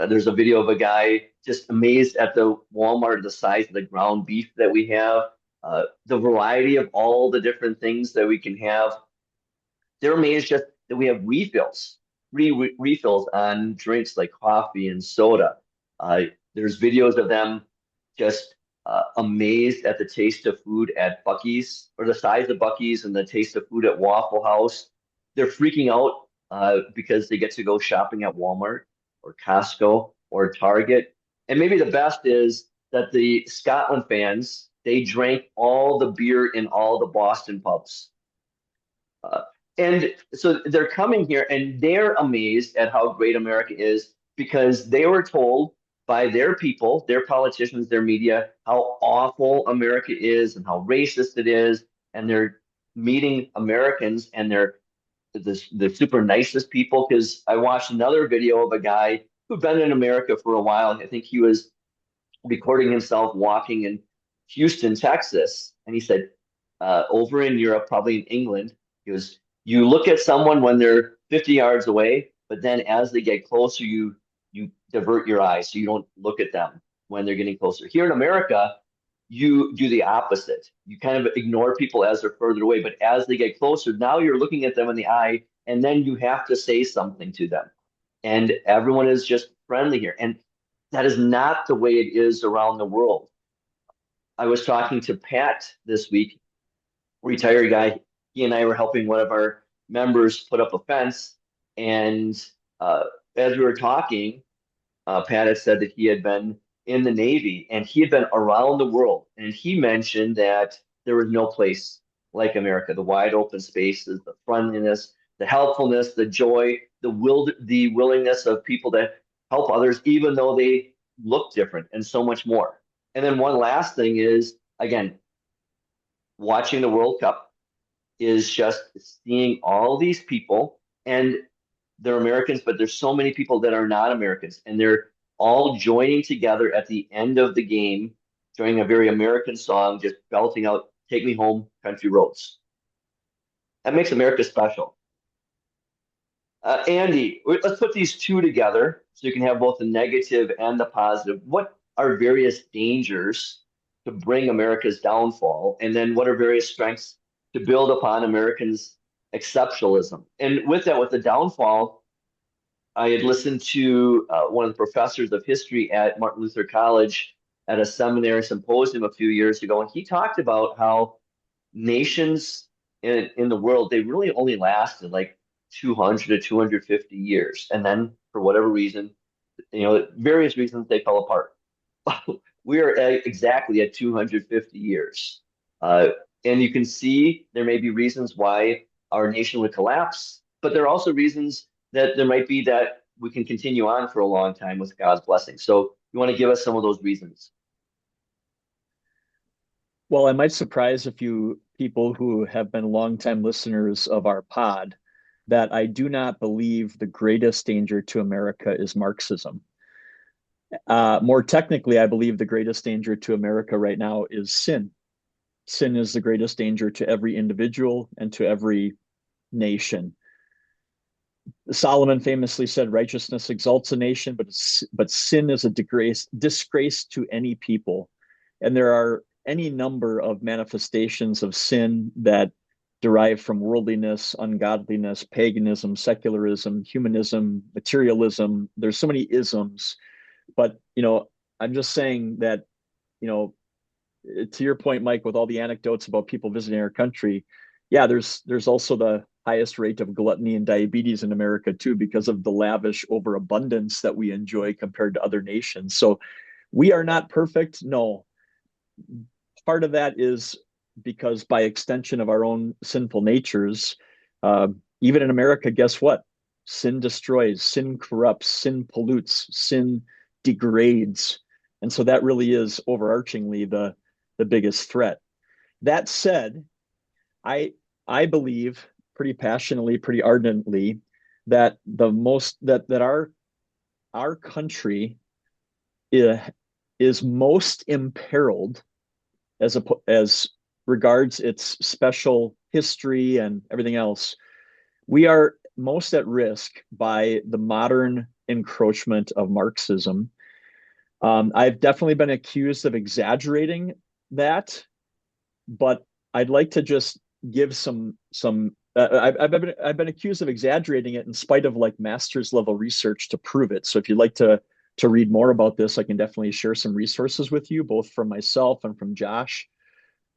There's a video of a guy just amazed at the Walmart, the size of the ground beef that we have, the variety of all the different things that we can have. They're amazed just that we have refills, refills on drinks like coffee and soda. Uh, there's videos of them just amazed at the taste of food at Bucky's, or the size of Bucky's and the taste of food at Waffle House. They're freaking out because they get to go shopping at Walmart or Costco or Target. And maybe the best is that the Scotland fans, they drank all the beer in all the Boston pubs. Uh, and so they're coming here and they're amazed at how great America is because they were told by their people, their politicians, their media, how awful America is and how racist it is. And they're meeting Americans and they're the super nicest people. Because I watched another video of a guy who'd been in America for a while. I think he was recording himself walking in Houston, Texas. And he said, over in Europe, probably in England, he goes, you look at someone when they're 50 yards away, but then as they get closer, you divert your eyes so you don't look at them when they're getting closer. Here in America, you do the opposite. You kind of ignore people as they're further away, but as they get closer, now you're looking at them in the eye, and then you have to say something to them. And everyone is just friendly here. And that is not the way it is around the world. I was talking to Pat this week, retired guy. He and I were helping one of our members put up a fence. And uh, as we were talking, Pat had said that he had been in the Navy and he had been around the world. And he mentioned that there was no place like America, the wide open spaces, the friendliness, the helpfulness, the joy, the willingness of people to help others, even though they look different, and so much more. And then one last thing is, again, watching the World Cup is just seeing all these people, and they're Americans, but there's so many people that are not Americans, and they're all joining together at the end of the game during a very American song, just belting out "Take Me Home, Country Roads." That makes America special. Andy, let's put these two together so you can have both the negative and the positive. What are various dangers to bring America's downfall? And then what are various strengths to build upon Americans' exceptionalism? And with that, with the downfall, I had listened to one of the professors of history at Martin Luther College at a seminary symposium a few years ago, and he talked about how nations in the world, they really only lasted like 200 to 250 years. And then for whatever reason, various reasons, they fell apart. We are exactly at 250 years. And you can see there may be reasons why our nation would collapse, but there are also reasons that there might be that we can continue on for a long time with God's blessing. So you want to give us some of those reasons? Well, I might surprise a few people who have been longtime listeners of our pod that I do not believe the greatest danger to America is Marxism. More technically, I believe the greatest danger to America right now is sin. Sin is the greatest danger to every individual and to every nation. Solomon famously said, "Righteousness exalts a nation, but sin is a disgrace to any people." And there are any number of manifestations of sin that derive from worldliness, ungodliness, paganism, secularism, humanism, materialism. There's so many isms, but I'm just saying that, you know, to your point, Mike, with all the anecdotes about people visiting our country, yeah, there's also the highest rate of gluttony and diabetes in America too, because of the lavish overabundance that we enjoy compared to other nations. So we are not perfect. No, part of that is because by extension of our own sinful natures, even in America, guess what? Sin destroys, sin corrupts, sin pollutes, sin degrades. And so that really is overarchingly the biggest threat. That said, I I believe pretty passionately, pretty ardently that the most that our country is, is most imperiled as regards its special history and everything else. We are most at risk by the modern encroachment of Marxism. I've definitely been accused of exaggerating that, but I'd like to just give some. I've been accused of exaggerating it in spite of like master's level research to prove it. So if you'd like to read more about this, I can definitely share some resources with you, both from myself and from Josh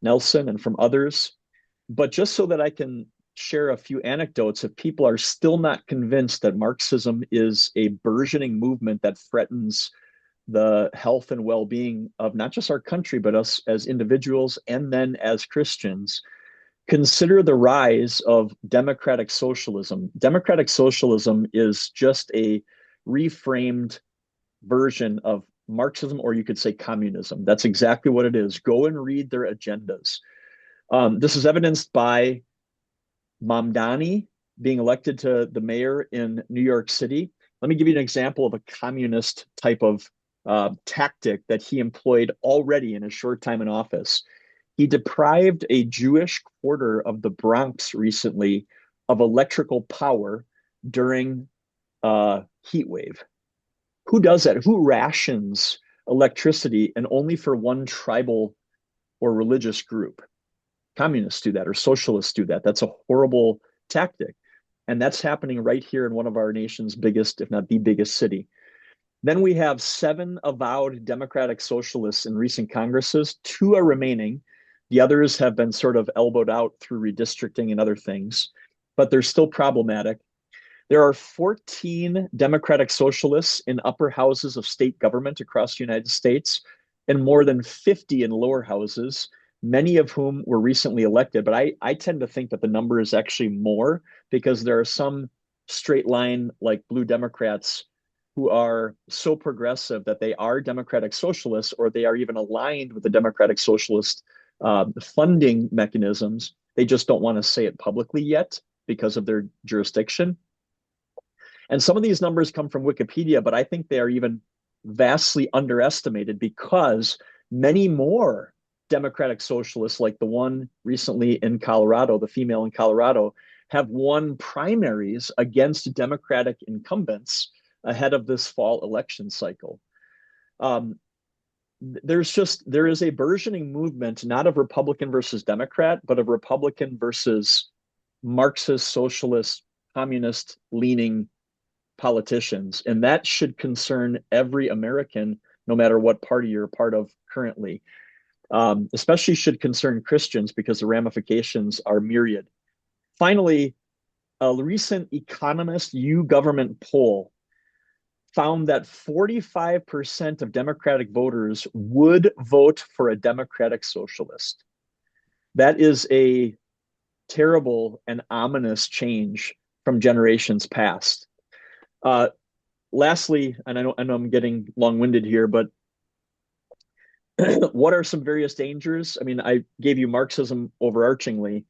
Nelson and from others. But just so that I can share a few anecdotes, if people are still not convinced that Marxism is a burgeoning movement that threatens the health and well-being of not just our country, but us as individuals and then as Christians, consider the rise of democratic socialism. Democratic socialism is just a reframed version of Marxism, or you could say communism. That's exactly what it is. Go and read their agendas. This is evidenced by Mamdani being elected to the mayor in New York City. Let me give you an example of a communist type of tactic that he employed already in a short time in office. He deprived a Jewish quarter of the Bronx recently of electrical power during a heat wave. Who does that? Who rations electricity and only for one tribal or religious group? Communists do that or socialists do that. That's a horrible tactic. And that's happening right here in one of our nation's biggest, if not the biggest city. Then we have 7 avowed democratic socialists in recent Congresses. 2 are remaining. The others have been sort of elbowed out through redistricting and other things, but they're still problematic. There are 14 democratic socialists in upper houses of state government across the United States and more than 50 in lower houses, many of whom were recently elected. But I tend to think that the number is actually more because there are some straight line like blue Democrats who are so progressive that they are democratic socialists or they are even aligned with the democratic socialist funding mechanisms. They just don't want to say it publicly yet because of their jurisdiction. And some of these numbers come from Wikipedia, but I think they are even vastly underestimated because many more democratic socialists, like the one recently in Colorado, the female in Colorado, have won primaries against Democratic incumbents ahead of this fall election cycle. There is a burgeoning movement, not of Republican versus Democrat, but of Republican versus Marxist, socialist, communist leaning politicians. And that should concern every American, no matter what party you're a part of currently. Especially should concern Christians because the ramifications are myriad. Finally, a recent Economist U government poll found that 45% of Democratic voters would vote for a Democratic socialist. That is a terrible and ominous change from generations past. Lastly, and I know I'm getting long-winded here, but what are some various dangers? I mean, I gave you Marxism overarchingly,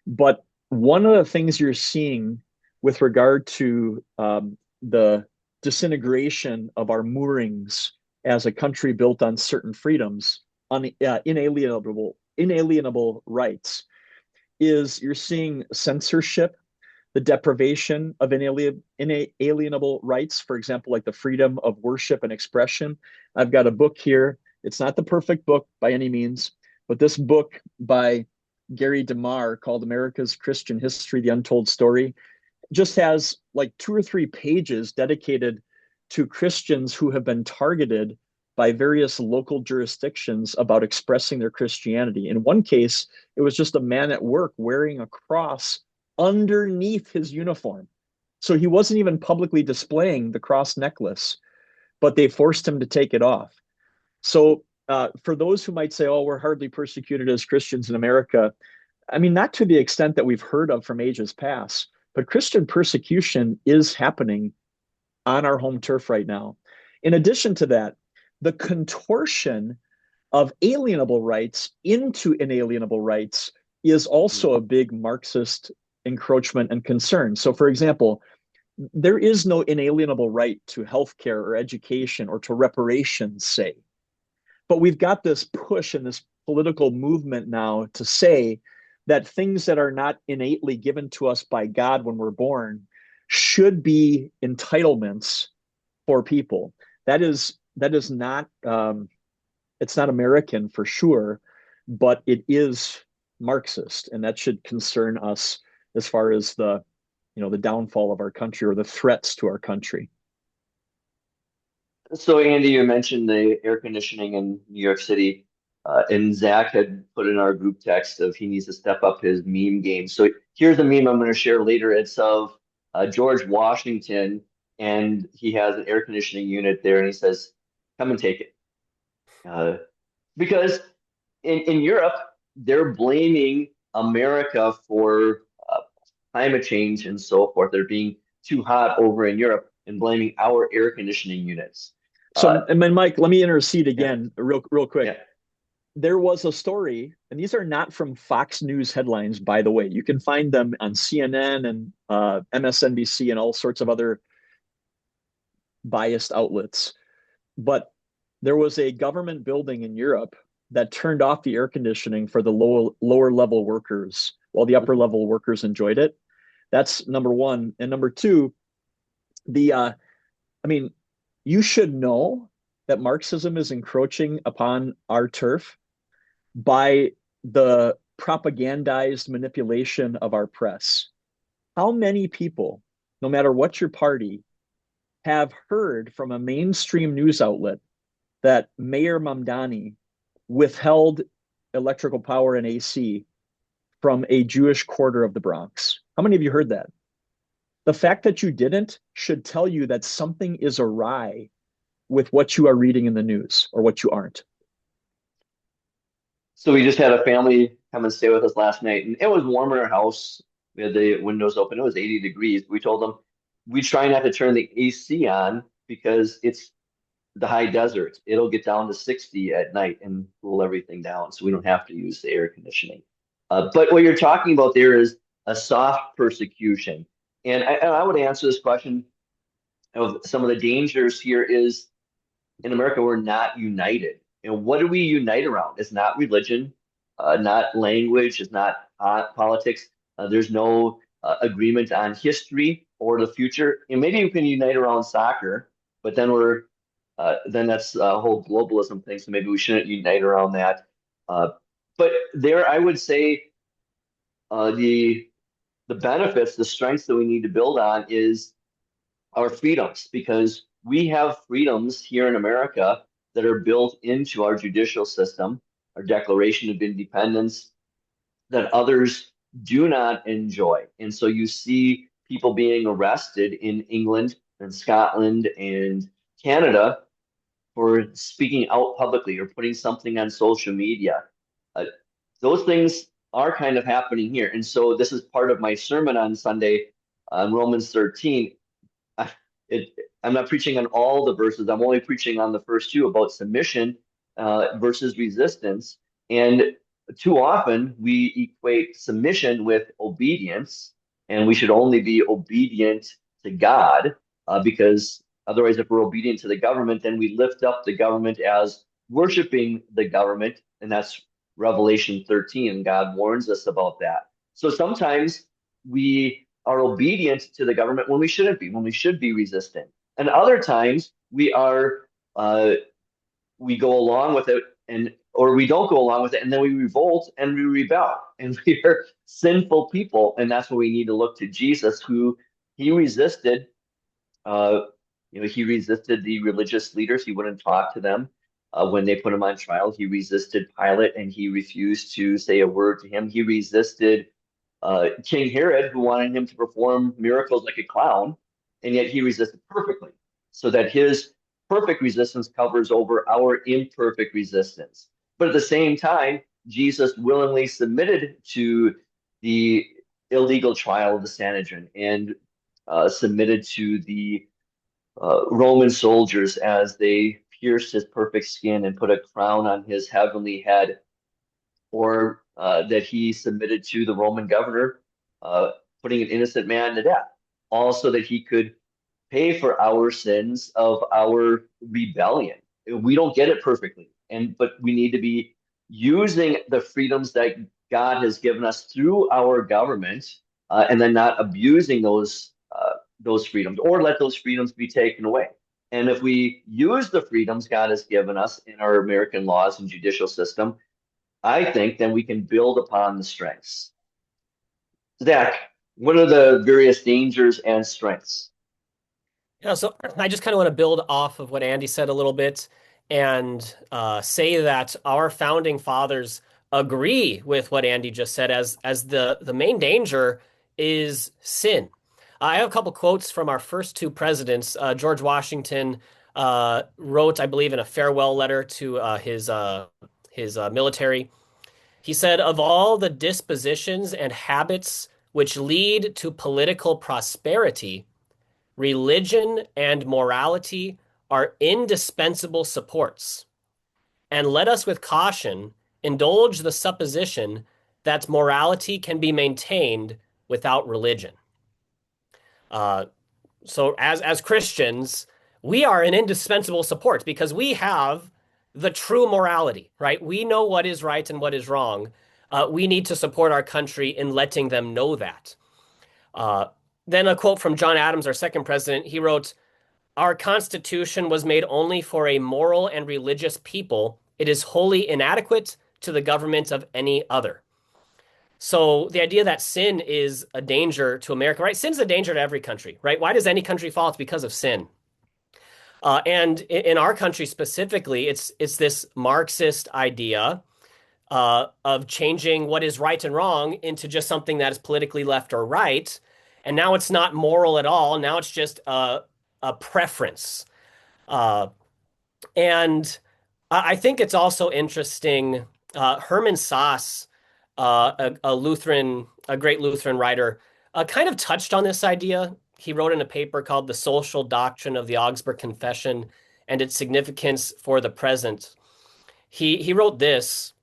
but one of the things you're seeing with regard to the disintegration of our moorings as a country built on certain freedoms, on inalienable rights, is you're seeing censorship, the deprivation of inalienable rights, for example, like the freedom of worship and expression. I've got a book here. It's not the perfect book by any means, but this book by Gary DeMar called America's Christian History, The Untold Story, just has like 2 or 3 pages dedicated to Christians who have been targeted by various local jurisdictions about expressing their Christianity. In one case, it was just a man at work wearing a cross underneath his uniform. So he wasn't even publicly displaying the cross necklace, but they forced him to take it off. So for those who might say, oh, we're hardly persecuted as Christians in America, I mean, not to the extent that we've heard of from ages past, but Christian persecution is happening on our home turf right now. In addition to that, the contortion of alienable rights into inalienable rights is also Mm. a big Marxist encroachment and concern. So, for example, there is no inalienable right to healthcare or education or to reparations, say. But we've got this push and this political movement now to say that things that are not innately given to us by God when we're born should be entitlements for people. That is not it's not American for sure, but it is Marxist, and that should concern us as far as the downfall of our country or the threats to our country. So, Andy, you mentioned the air conditioning in New York City, and Zach had put in our group text of he needs to step up his meme game. So here's a meme I'm going to share later. It's of George Washington, and he has an air conditioning unit there, and he says, "Come and take it," because in Europe they're blaming America for climate change and so forth. They're being too hot over in Europe and blaming our air conditioning units. Uh, So, and then Mike, let me intercede yeah, again, real quick. yeah. There was a story, and these are not from Fox News headlines, by the way. You can find them on CNN and MSNBC and all sorts of other biased outlets. But there was a government building in Europe that turned off the air conditioning for the lower level workers while the upper Mhm. level workers enjoyed it. That's number one. And number two, the I mean, you should know that Marxism is encroaching upon our turf by the propagandized manipulation of our press. How many people, no matter what your party, have heard from a mainstream news outlet that Mayor Mamdani withheld electrical power and AC from a Jewish quarter of the Bronx? How many of you heard that? The fact that you didn't should tell you that something is awry with what you are reading in the news or what you aren't. So we just had a family come and stay with us last night, and it was warm in our house. We had the windows open. It was 80 degrees. We told them we try not to turn the AC on because it's the high desert. It'll get down to 60 at night and cool everything down, so we don't have to use the air conditioning. But what you're talking about there is a soft persecution. And I would answer this question of some of the dangers here is in America, we're not united. And what do we unite around? It's not religion, not language, it's not politics. There's no agreement on history or the future. And maybe we can unite around soccer, but then that's a whole globalism thing. So maybe we shouldn't unite around that. Uh, but there, I would say the benefits, the strengths that we need to build on is our freedoms because we have freedoms here in America that are built into our judicial system, our Declaration of Independence, that others do not enjoy. And so you see people being arrested in England and Scotland and Canada for speaking out publicly or putting something on social media. Uh, those things are kind of happening here. And so this is part of my sermon on Sunday on Romans 13. I, it, I'm not preaching on all the verses. I'm only preaching on the first two about submission versus resistance. And too often we equate submission with obedience, and we should only be obedient to God because otherwise, if we're obedient to the government, then we lift up the government as worshiping the government, and that's Revelation 13. And God warns us about that. So sometimes we are obedient to the government when we shouldn't be, when we should be resistant. And other times uh, we go along with it and or we don't go along with it and then we revolt and we rebel and we are sinful people and that's when we need to look to Jesus who he resisted uh, he resisted the religious leaders. He wouldn't talk to them when they put him on trial. He resisted Pilate and he refused to say a word to him. He resisted King Herod, who wanted him to perform miracles like a clown, and yet he resisted perfectly, so that his perfect resistance covers over our imperfect resistance. But at the same time, Jesus willingly submitted to the illegal trial of the Sanhedrin and submitted to the Roman soldiers as they pierced his perfect skin and put a crown on his heavenly head, or that he submitted to the Roman governor, uh, putting an innocent man to death. Also, that he could pay for our sins of our rebellion. We don't get it perfectly, but we need to be using the freedoms that God has given us through our government, and then not abusing those freedoms or let those freedoms be taken away. And if we use the freedoms God has given us in our American laws and judicial system, I think then we can build upon the strengths. Zach, what are the various dangers and strengths? Yeah, so I just kind of want to build off of what Andy said a little bit and say that our founding fathers agree with what Andy just said as the main danger is sin. I have a couple quotes from our first two presidents. George Washington wrote, I believe, in a farewell letter to his military. He said, "Of all the dispositions and habits which lead to political prosperity, religion and morality are indispensable supports, and let us with caution indulge the supposition that morality can be maintained without religion." Uh, so as Christians, we are an indispensable support because we have the true morality, right? We know what is right and what is wrong. We need to support our country in letting them know that. Uh, then a quote from John Adams, our second president. He wrote, "Our Constitution was made only for a moral and religious people. It is wholly inadequate to the government of any other." So the idea that sin is a danger to America, right? Sin's a danger to every country, right? Why does any country fall? It's because of sin. And in our country specifically, it's this Marxist idea of changing what is right and wrong into just something that is politically left or right. And now it's not moral at all. Now it's just a preference. Uh, and I think it's also interesting. Herman Sass, a great Lutheran writer, kind of touched on this idea. He wrote in a paper called "The Social Doctrine of the Augsburg Confession and Its Significance for the Present." He wrote this,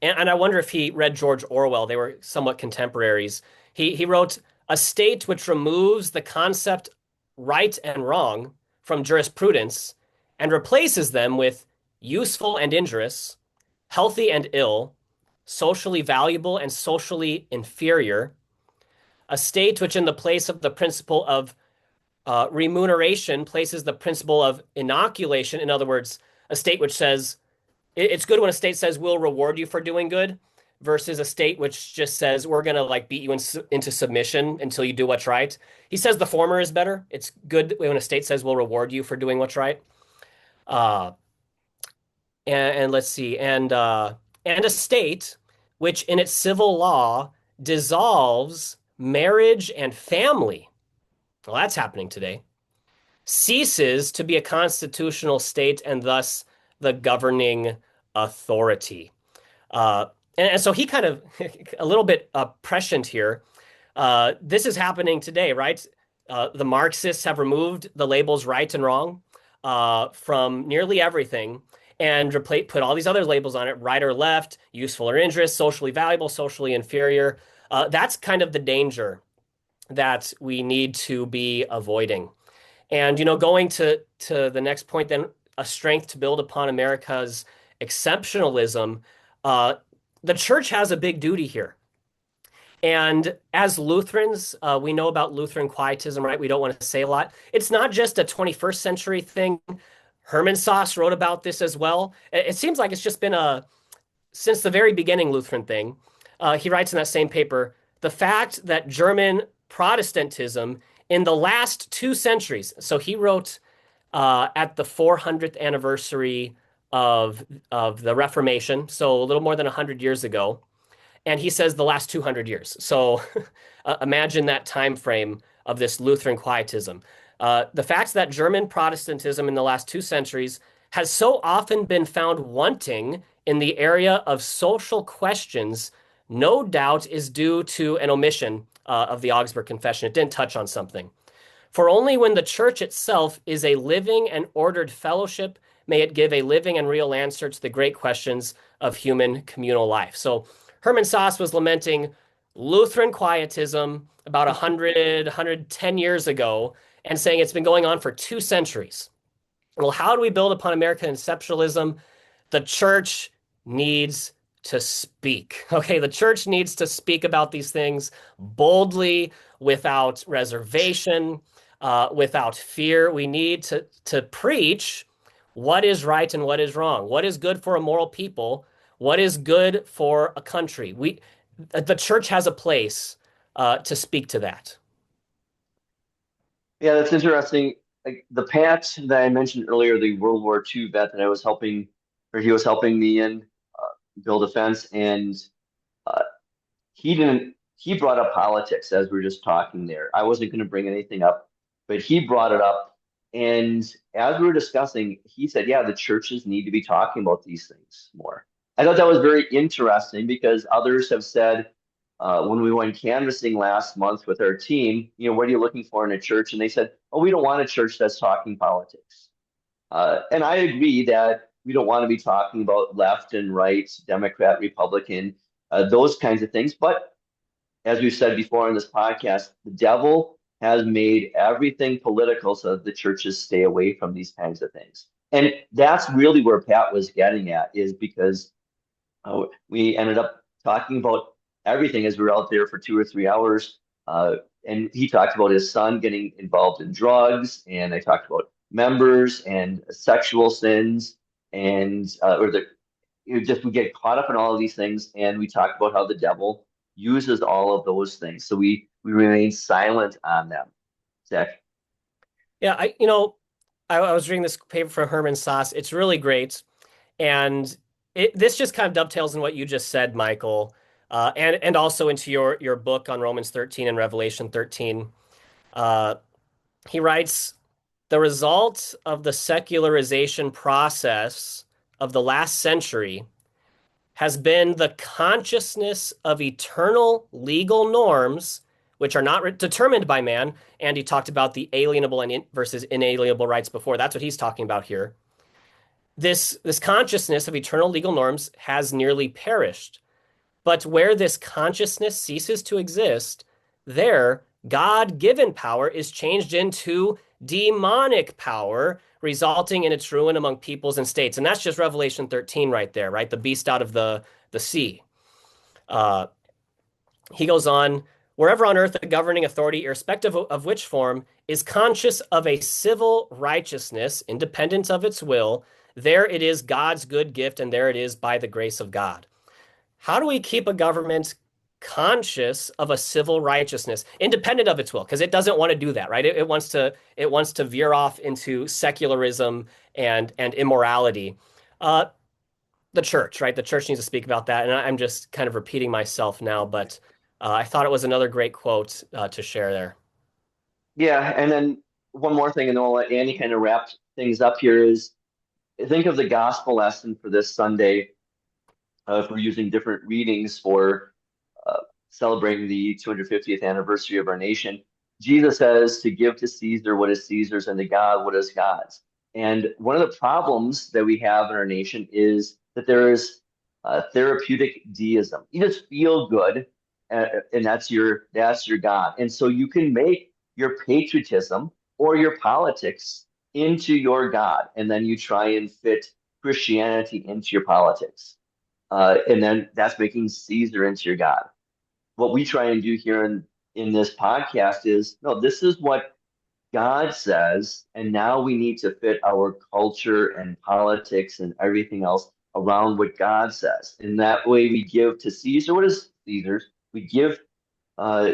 and I wonder if he read George Orwell. They were somewhat contemporaries. He wrote, "A state which removes the concept right and wrong from jurisprudence and replaces them with useful and injurious, healthy and ill, socially valuable and socially inferior, a state which in the place of the principle of remuneration places the principle of inoculation." In other words, a state which says, it's good when a state says we'll reward you for doing good versus a state which just says we're going to like beat you into submission until you do what's right. He says the former is better. It's good when a state says we'll reward you for doing what's right. Uh, and let's see, and a state which in its civil law dissolves marriage and family. Well, that's happening today. Ceases to be a constitutional state and thus the governing authority. Uh, and so he kind of a little bit prescient here. This is happening today, right? The Marxists have removed the labels right and wrong from nearly everything and put all these other labels on it: right or left, useful or injurious, socially valuable, socially inferior. That's kind of the danger that we need to be avoiding. And going to the next point, then a strength to build upon America's exceptionalism. Uh, the church has a big duty here. And as Lutherans, we know about Lutheran quietism, right? We don't want to say a lot. It's not just a 21st century thing. Herman Sass wrote about this as well. It seems like it's just been since the very beginning Lutheran thing. He writes in that same paper, "The fact that German Protestantism in the last 2 centuries," so he wrote at the 400th anniversary of the Reformation, so a little more than 100 years ago. And he says the last 200 years. So imagine that time frame of this Lutheran quietism. The fact that German Protestantism in the last 2 centuries has so often been found wanting in the area of social questions, no doubt is due to an omission of the Augsburg Confession. It didn't touch on something. For only when the church itself is a living and ordered fellowship may it give a living and real answer to the great questions of human communal life. So Herman Sass was lamenting Lutheran quietism about 100, 110 years ago and saying it's been going on for 2 centuries. Well, how do we build upon American exceptionalism? The church needs to speak. Okay, the church needs to speak about these things boldly, without reservation, without fear. We need to preach what is right and what is wrong, what is good for a moral people, what is good for a country. The church has a place to speak to that. Yeah, that's interesting. Like the Pat that I mentioned earlier, the World War II vet that I was helping, or he was helping me in build a fence, and uh, he brought up politics as we were just talking there. I wasn't going to bring anything up, but he brought it up. And as we were discussing, he said, yeah, the churches need to be talking about these things more. I thought that was very interesting because others have said, when we went canvassing last month with our team, what are you looking for in a church? And they said, oh, we don't want a church that's talking politics. And I agree that we don't want to be talking about left and right, Democrat, Republican, those kinds of things. But as we've said before in this podcast, the devil has made everything political so that the churches stay away from these kinds of things. And that's really where Pat was getting at, is because we ended up talking about everything as we were out there for 2 or 3 hours. And he talked about his son getting involved in drugs, and I talked about members and sexual sins, and or the we get caught up in all of these things, and we talked about how the devil uses all of those things. So we remain silent on them. Zach. Yeah, I was reading this paper from Herman Sass. It's really great. And this just kind of dovetails in what you just said, Michael, and also into your book on Romans 13 and Revelation 13. Uh, he writes, the result of the secularization process of the last century has been the consciousness of eternal legal norms, which are not determined by man. And he talked about the alienable and versus inalienable rights before. That's what he's talking about here. This consciousness of eternal legal norms has nearly perished. But where this consciousness ceases to exist, there God-given power is changed into demonic power, resulting in its ruin among peoples and states. And that's just Revelation 13 right there, right? The beast out of the sea. Uh, he goes on, wherever on earth a governing authority, irrespective of which form, is conscious of a civil righteousness, independent of its will, there it is God's good gift, and there it is by the grace of God. How do we keep a government conscious of a civil righteousness, independent of its will? Because it doesn't want to do that, right? It wants to veer off into secularism and immorality. The church, right? The church needs to speak about that, and I'm just kind of repeating myself now, but I thought it was another great quote to share there. Yeah, and then one more thing, and then we'll let Andy kind of wrap things up here, is think of the gospel lesson for this Sunday. If we're using different readings for uh, celebrating the 250th anniversary of our nation, Jesus says to give to Caesar what is Caesar's and to God what is God's. And one of the problems that we have in our nation is that there is therapeutic deism. You just feel good, and that's your God. And so you can make your patriotism or your politics into your God, and then you try and fit Christianity into your politics. And then that's making Caesar into your God. What we try and do here in this podcast is no, this is what God says, and now we need to fit our culture and politics and everything else around what God says. And that way we give to Caesar what is Caesar's. We give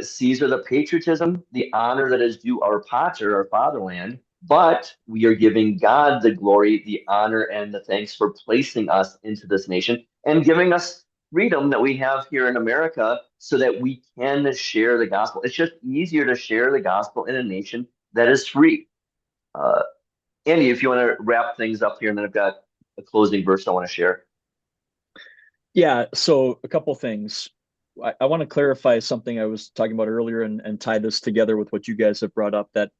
Caesar the patriotism, the honor that is due our pater, our fatherland, but we are giving God the glory, the honor, and the thanks for placing us into this nation and giving us freedom that we have here in America so that we can share the gospel. It's just easier to share the gospel in a nation that is free. Uh, Andy, if you want to wrap things up here, and then I've got a closing verse I want to share. Yeah, so a couple things. I want to clarify something I was talking about earlier and tie this together with what you guys have brought up. That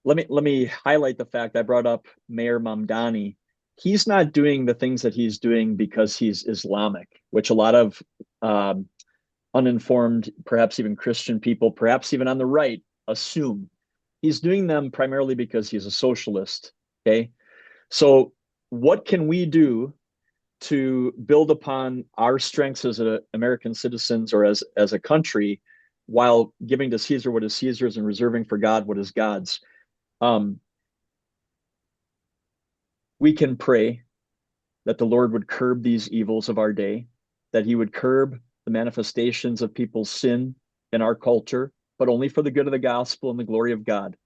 let me highlight the fact I brought up Mayor Mamdani. he's not doing the things that he's doing because he's Islamic, which a lot of um, uninformed, perhaps even Christian people, perhaps even on the right, assume. He's doing them primarily because he's a socialist. Okay. So, what can we do to build upon our strengths as American citizens or as a country while giving to Caesar what is Caesar's and reserving for God what is God's? Um, we can pray that the Lord would curb these evils of our day, that he would curb the manifestations of people's sin in our culture, but only for the good of the gospel and the glory of God.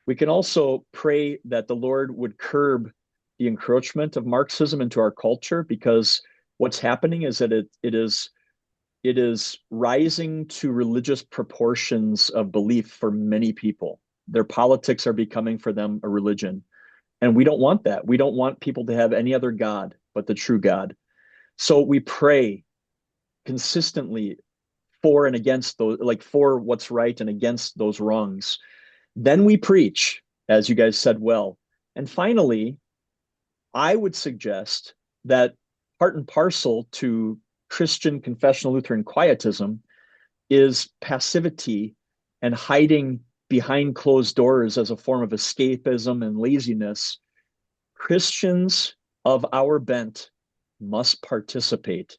We can also pray that the Lord would curb the encroachment of Marxism into our culture, because what's happening is that it is rising to religious proportions of belief for many people. Their politics are becoming for them a religion. And we don't want that. We don't want people to have any other God but the true God. So we pray consistently for and against those, like for what's right and against those wrongs. Then we preach, as you guys said well. And finally, I would suggest that part and parcel to Christian confessional Lutheran quietism is passivity and hiding behind closed doors as a form of escapism and laziness. Christians of our bent must participate.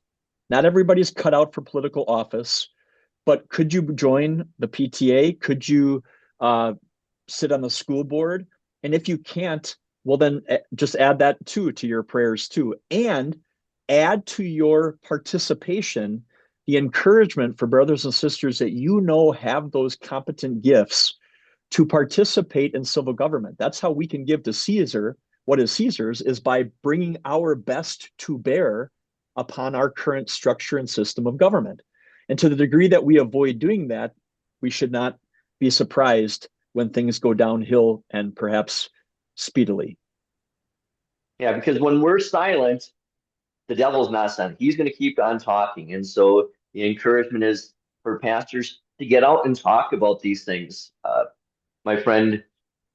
Not everybody's cut out for political office, but could you join the PTA? Could you sit on the school board? And if you can't, well, then just add that too to your prayers too. And add to your participation the encouragement for brothers and sisters that you know have those competent gifts to participate in civil government. That's how we can give to Caesar what is Caesar's, is by bringing our best to bear upon our current structure and system of government. And to the degree that we avoid doing that, we should not be surprised when things go downhill, and perhaps speedily. Yeah, because when we're silent, the devil's not silent. He's going to keep on talking. And so the encouragement is for pastors to get out and talk about these things. My friend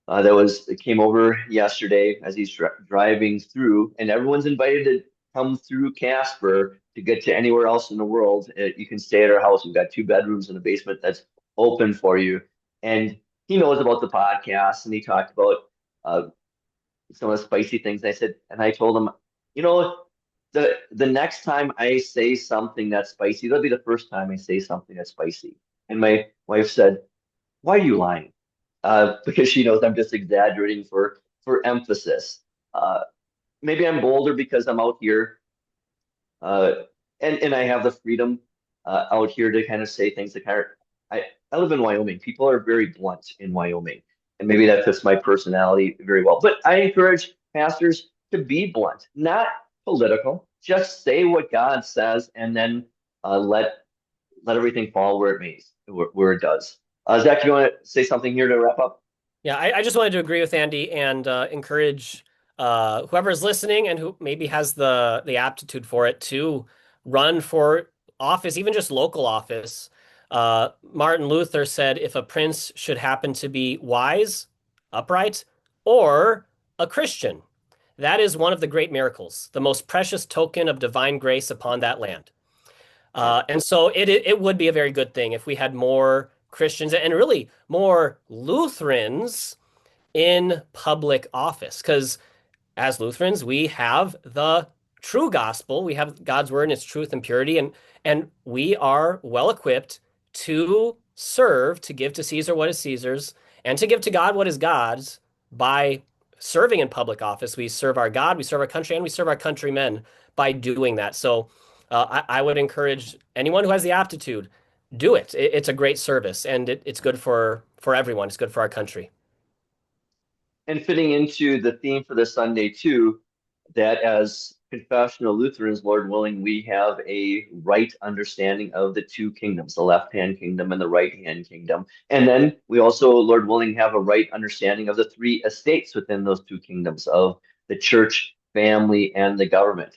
that came over yesterday as he's driving through, and everyone's invited to come through Casper to get to anywhere else in the world. You can stay at our house. We've got 2 bedrooms in the basement that's open for you. And he knows about the podcast, and he talked about uh, some of the spicy things. I told him, you know, the next time I say something that's spicy, that'll be the first time I say something that's spicy. And my wife said, "Why are you lying?" Because she knows I'm just exaggerating for emphasis. Uh, Maybe I'm bolder because I'm out here, uh, and I have the freedom out here to kind of say things that kind of. I live in Wyoming. People are very blunt in Wyoming, and maybe that fits my personality very well. But I encourage pastors to be blunt, not political. Just say what God says, and then let everything fall where it means, where it does. Zach, you want to say something here to wrap up? Yeah, I just wanted to agree with Andy and encourage whoever's listening and who maybe has the aptitude for it to run for office, even just local office. Martin Luther said, if a prince should happen to be wise, upright, or a Christian, that is one of the great miracles, the most precious token of divine grace upon that land. Yeah. And so it would be a very good thing if we had more Christians and really more Lutherans in public office. Because as Lutherans, we have the true gospel. We have God's word and its truth and purity, and we are well equipped to serve, to give to Caesar what is Caesar's, and to give to God what is God's by serving in public office. We serve our God, we serve our country, and we serve our countrymen by doing that. So I would encourage anyone who has the aptitude, do it. It's a great service, and it's good for everyone. It's good for our country. And fitting into the theme for this Sunday too, that as confessional Lutherans, Lord willing, we have a right understanding of the 2 kingdoms, the left-hand kingdom and the right-hand kingdom. And then we also, Lord willing, have a right understanding of the 3 estates within those 2 kingdoms of the church, family, and the government.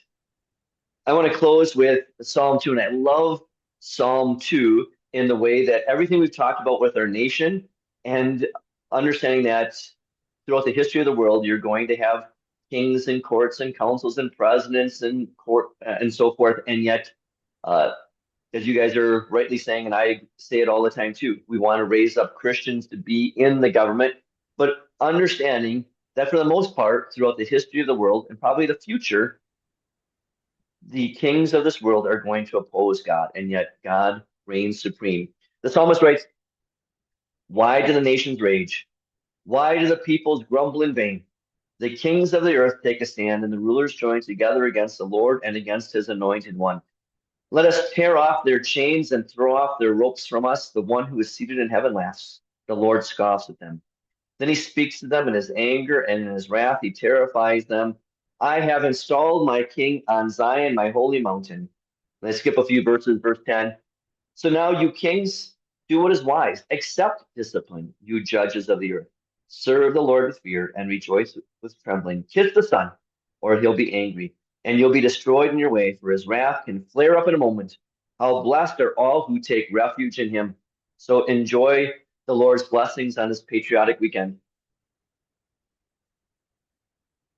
I want to close with Psalm 2, and I love Psalm 2 in the way that everything we've talked about with our nation and understanding that throughout the history of the world, you're going to have kings and courts and councils and presidents and court and so forth. And yet, uh, as you guys are rightly saying, and I say it all the time too, we want to raise up Christians to be in the government, but understanding that for the most part, throughout the history of the world and probably the future, the kings of this world are going to oppose God, and yet God reigns supreme. The psalmist writes, "Why do the nations rage? Why do the peoples grumble in vain? The kings of the earth take a stand, and the rulers join together against the Lord and against his anointed one. Let us tear off their chains and throw off their ropes from us. The one who is seated in heaven laughs. The Lord scoffs at them. Then he speaks to them in his anger, and in his wrath he terrifies them. I have installed my king on Zion, my holy mountain." Let's skip a few verses, verse 10. "So now, you kings, do what is wise, accept discipline, you judges of the earth. Serve the Lord with fear and rejoice with trembling. Kiss the Son, or he'll be angry, and you'll be destroyed in your way, for his wrath can flare up in a moment. How blessed are all who take refuge in him." So enjoy the Lord's blessings on this patriotic weekend.